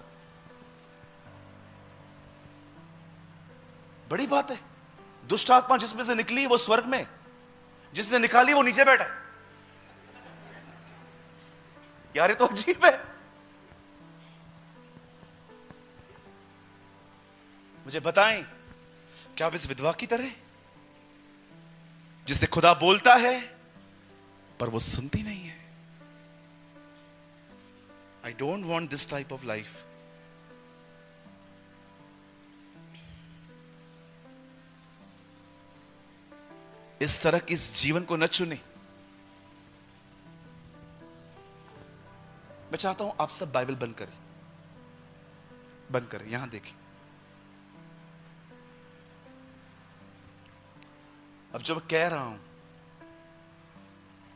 बड़ी बात है। दुष्ट आत्मा जिसमें से निकली वो स्वर्ग में, जिसने निकाली वो नीचे बैठा। यार ये तो अजीब है। मुझे बताएं, क्या आप इस विधवा की तरह, जिससे खुदा बोलता है पर वो सुनती नहीं है? I don't want this type of life. इस तरह के इस जीवन को न चुने। मैं चाहता हूं आप सब बाइबल बंद करें, बंद करें, यहां देखें। अब जो मैं कह रहा हूं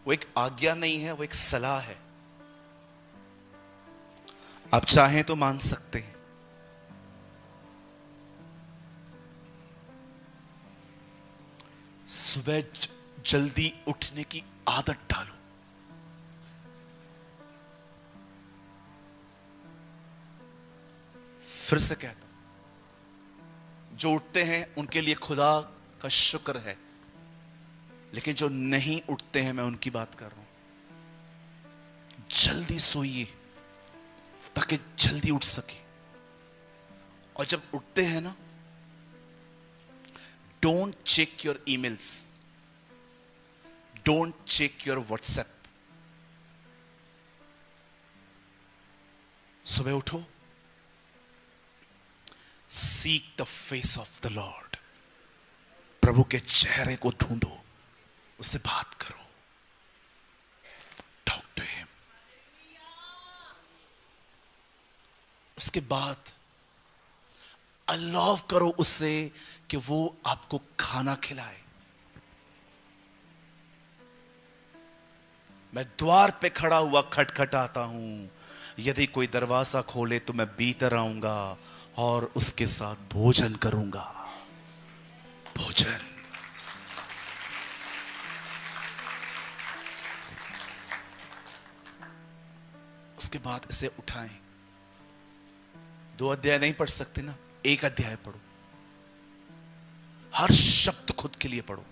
वो एक आज्ञा नहीं है, वो एक सलाह है। आप चाहें तो मान सकते हैं। सुबह जल्दी उठने की आदत डालो। फिर से कहता हूं, जो उठते हैं उनके लिए खुदा का शुक्र है, लेकिन जो नहीं उठते हैं मैं उनकी बात कर रहा हूं। जल्दी सोइए ताकि जल्दी उठ सके। और जब उठते हैं ना, don't check your emails, don't check your WhatsApp. सुबह उठो, seek the face of the Lord, प्रभु के चेहरे को ढूंढो, उससे बात करो, टॉक टू हिम। उसके बाद अलाव करो उससे कि वो आपको खाना खिलाए। मैं द्वार पे खड़ा हुआ खटखटाता हूं, यदि कोई दरवाजा खोले तो मैं भीतर आऊंगा और उसके साथ भोजन करूंगा। भोजन। उसके बाद इसे उठाएं। 2 अध्याय नहीं पढ़ सकते ना, 1 अध्याय पढ़ो। हर शब्द खुद के लिए पढ़ो,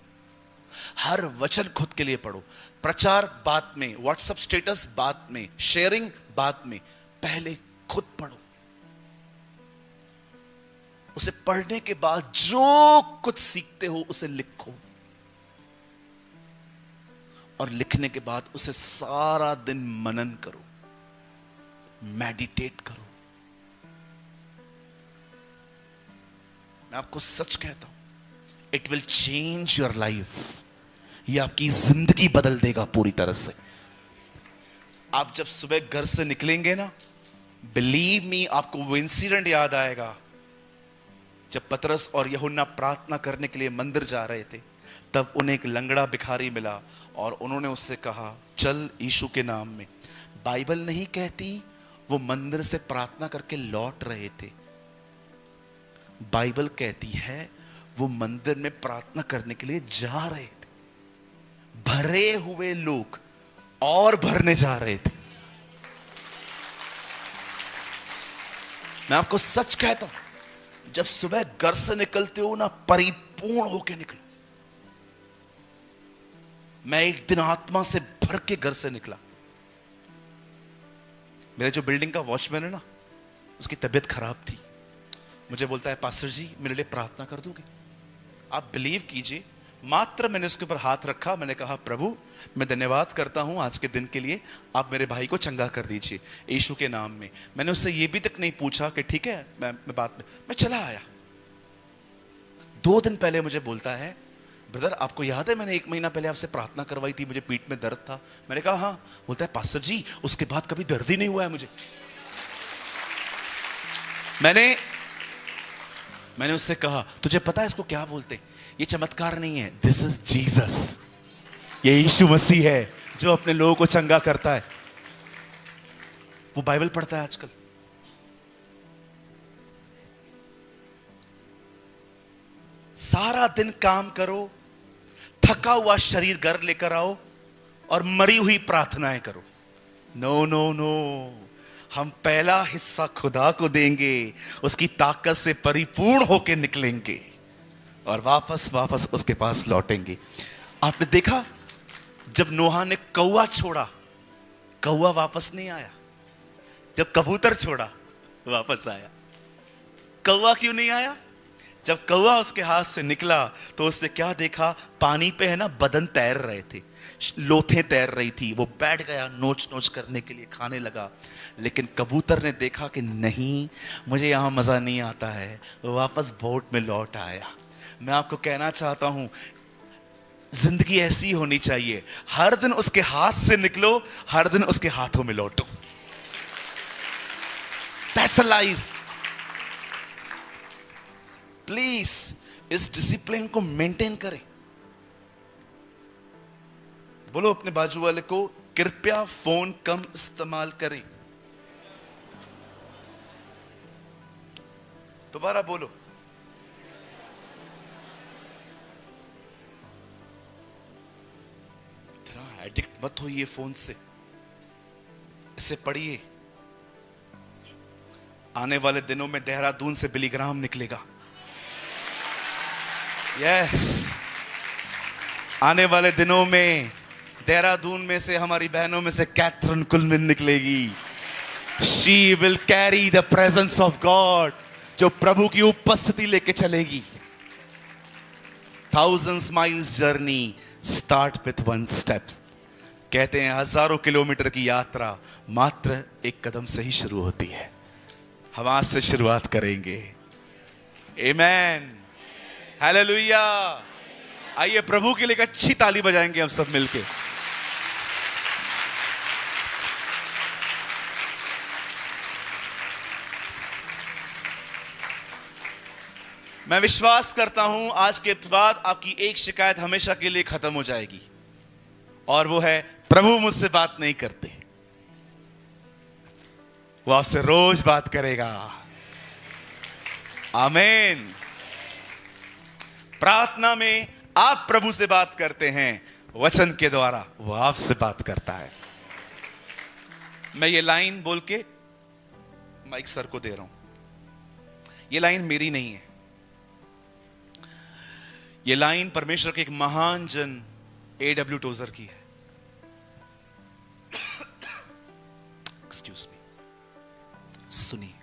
हर वचन खुद के लिए पढ़ो। प्रचार बाद में, व्हाट्सएप स्टेटस बाद में, शेयरिंग बाद में, पहले खुद पढ़ो। उसे पढ़ने के बाद जो कुछ सीखते हो उसे लिखो। और लिखने के बाद उसे सारा दिन मनन करो, मेडिटेट करो। मैं आपको सच कहता हूं, it will change your life. ये आपकी जिंदगी बदल देगा पूरी तरह से। आप जब सुबह घर से निकलेंगे ना, बिलीव मी, आपको वो इंसिडेंट याद आएगा जब पतरस और यूहन्ना प्रार्थना करने के लिए मंदिर जा रहे थे। तब उन्हें एक लंगड़ा भिखारी मिला और उन्होंने उससे कहा, चल यीशु के नाम में। बाइबल नहीं कहती वो मंदिर से प्रार्थना करके लौट रहे थे, बाइबल कहती है वो मंदिर में प्रार्थना करने के लिए जा रहे थे। भरे हुए लोग और भरने जा रहे थे। मैं आपको सच कहता हूं, जब सुबह घर से निकलते हो ना, परिपूर्ण होके निकलो। मैं एक दिन आत्मा से भर के घर से निकला। मेरे जो बिल्डिंग का वॉचमैन है ना, उसकी तबीयत खराब थी। मुझे बोलता है, पास्टर जी मेरे लिए प्रार्थना कर दोगे? आप बिलीव कीजिए, मात्र मैंने उसके ऊपर हाथ रखा। मैंने कहा, प्रभु मैं धन्यवाद करता हूं आज के दिन के लिए, आप मेरे भाई को चंगा कर दीजिए यीशु के नाम में। मैंने उससे यह भी तक नहीं पूछा कि ठीक है, मैं बात में मैं चला आया। 2 दिन पहले मुझे बोलता है, ब्रदर आपको याद है मैंने 1 महीना पहले आपसे प्रार्थना करवाई थी, मुझे पीठ में दर्द था। मैंने कहा हाँ। बोलता है, पास्टर जी उसके बाद कभी दर्द ही नहीं हुआ है मुझे। मैंने उससे कहा, तुझे पता है इसको क्या बोलते? ये चमत्कार नहीं है, दिस इज जीसस। ये यीशु मसीह है जो अपने लोगों को चंगा करता है। वो बाइबल पढ़ता है आजकल। सारा दिन काम करो, थका हुआ शरीर घर लेकर आओ और मरी हुई प्रार्थनाएं करो। नो नो नो, हम पहला हिस्सा खुदा को देंगे, उसकी ताकत से परिपूर्ण होकर निकलेंगे और वापस उसके पास लौटेंगे। आपने देखा जब नोहा ने कौवा छोड़ा, कौवा वापस नहीं आया। जब कबूतर छोड़ा वापस आया। कौवा क्यों नहीं आया? जब कौवा उसके हाथ से निकला तो उसने क्या देखा? पानी पे है ना बदन तैर रहे थे, लोथें तैर रही थी। वो बैठ गया नोच नोच करने के लिए, खाने लगा। लेकिन कबूतर ने देखा कि नहीं, मुझे यहां मजा नहीं आता है, वो वापस बोट में लौट आया। मैं आपको कहना चाहता हूं, जिंदगी ऐसी होनी चाहिए, हर दिन उसके हाथ से निकलो, हर दिन उसके हाथों में लौटो। That's a life. प्लीज इस डिसिप्लिन को मेंटेन करें। बोलो अपने बाजू वाले को, कृपया फोन कम इस्तेमाल करें। दोबारा बोलो। इतना एडिक्ट मत होइए फोन से, इसे पढ़िए। आने वाले दिनों में देहरादून से बिलीग्राम निकलेगा। यस, आने वाले दिनों में देहरादून में से हमारी बहनों में से कैथरीन कुलमिन निकलेगी। She will carry the presence of God, जो प्रभु की उपस्थिति लेके चलेगी। 1000 miles journey start with 1 step. कहते हैं हजारों किलोमीटर की यात्रा मात्र एक कदम से ही शुरू होती है। हम आज से शुरुआत करेंगे। आमेन, हालेलुया। आइए प्रभु के लिए एक अच्छी ताली बजाएंगे हम सब मिलके। मैं विश्वास करता हूं आज के बाद आपकी एक शिकायत हमेशा के लिए खत्म हो जाएगी, और वो है प्रभु मुझसे बात नहीं करते। वो आपसे रोज बात करेगा। आमीन। प्रार्थना में आप प्रभु से बात करते हैं, वचन के द्वारा वो आपसे बात करता है। मैं ये लाइन बोल के माइक सर को दे रहा हूं। ये लाइन मेरी नहीं है, ये लाइन परमेश्वर के एक महान जन A.W. टोजर की है। एक्सक्यूज मी, सुनिए।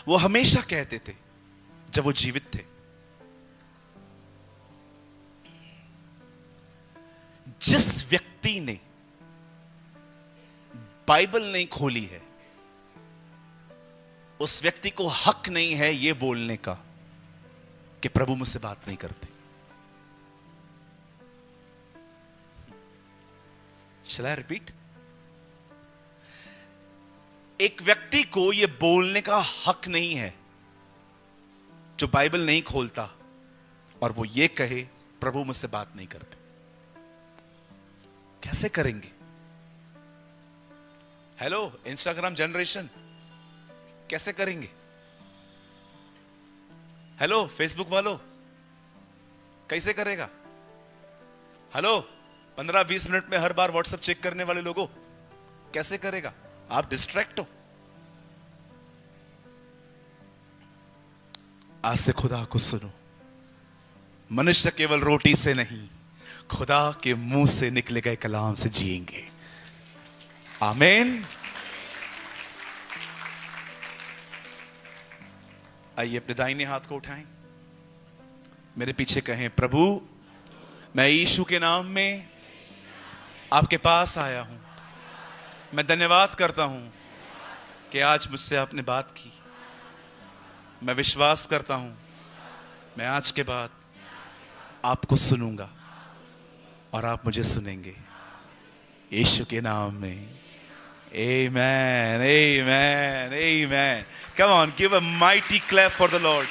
वो हमेशा कहते थे जब वो जीवित थे, जिस व्यक्ति ने बाइबल नहीं खोली है, उस व्यक्ति को हक नहीं है यह बोलने का कि प्रभु मुझसे बात नहीं करते। Shall I repeat? एक व्यक्ति को यह बोलने का हक नहीं है जो बाइबल नहीं खोलता और वो ये कहे प्रभु मुझसे बात नहीं करते। कैसे करेंगे? हेलो इंस्टाग्राम जनरेशन, कैसे करेंगे? हेलो फेसबुक वालों, कैसे करेगा? हेलो 15-20 मिनट में हर बार व्हाट्सएप चेक करने वाले लोगों, कैसे करेगा? आप डिस्ट्रैक्ट हो। आज से खुदा को सुनो। मनुष्य केवल रोटी से नहीं, खुदा के मुंह से निकले गए कलाम से जिएंगे। आमीन। आइए अपने दाहिने हाथ को उठाएं, मेरे पीछे कहें, प्रभु मैं यीशु के नाम में आपके पास आया हूं। मैं धन्यवाद करता हूं कि आज मुझसे आपने बात की। मैं विश्वास करता हूं मैं आज के बाद आपको सुनूंगा और आप मुझे सुनेंगे। यीशु के नाम में Amen, amen, amen. Come on, give a mighty clap for the Lord.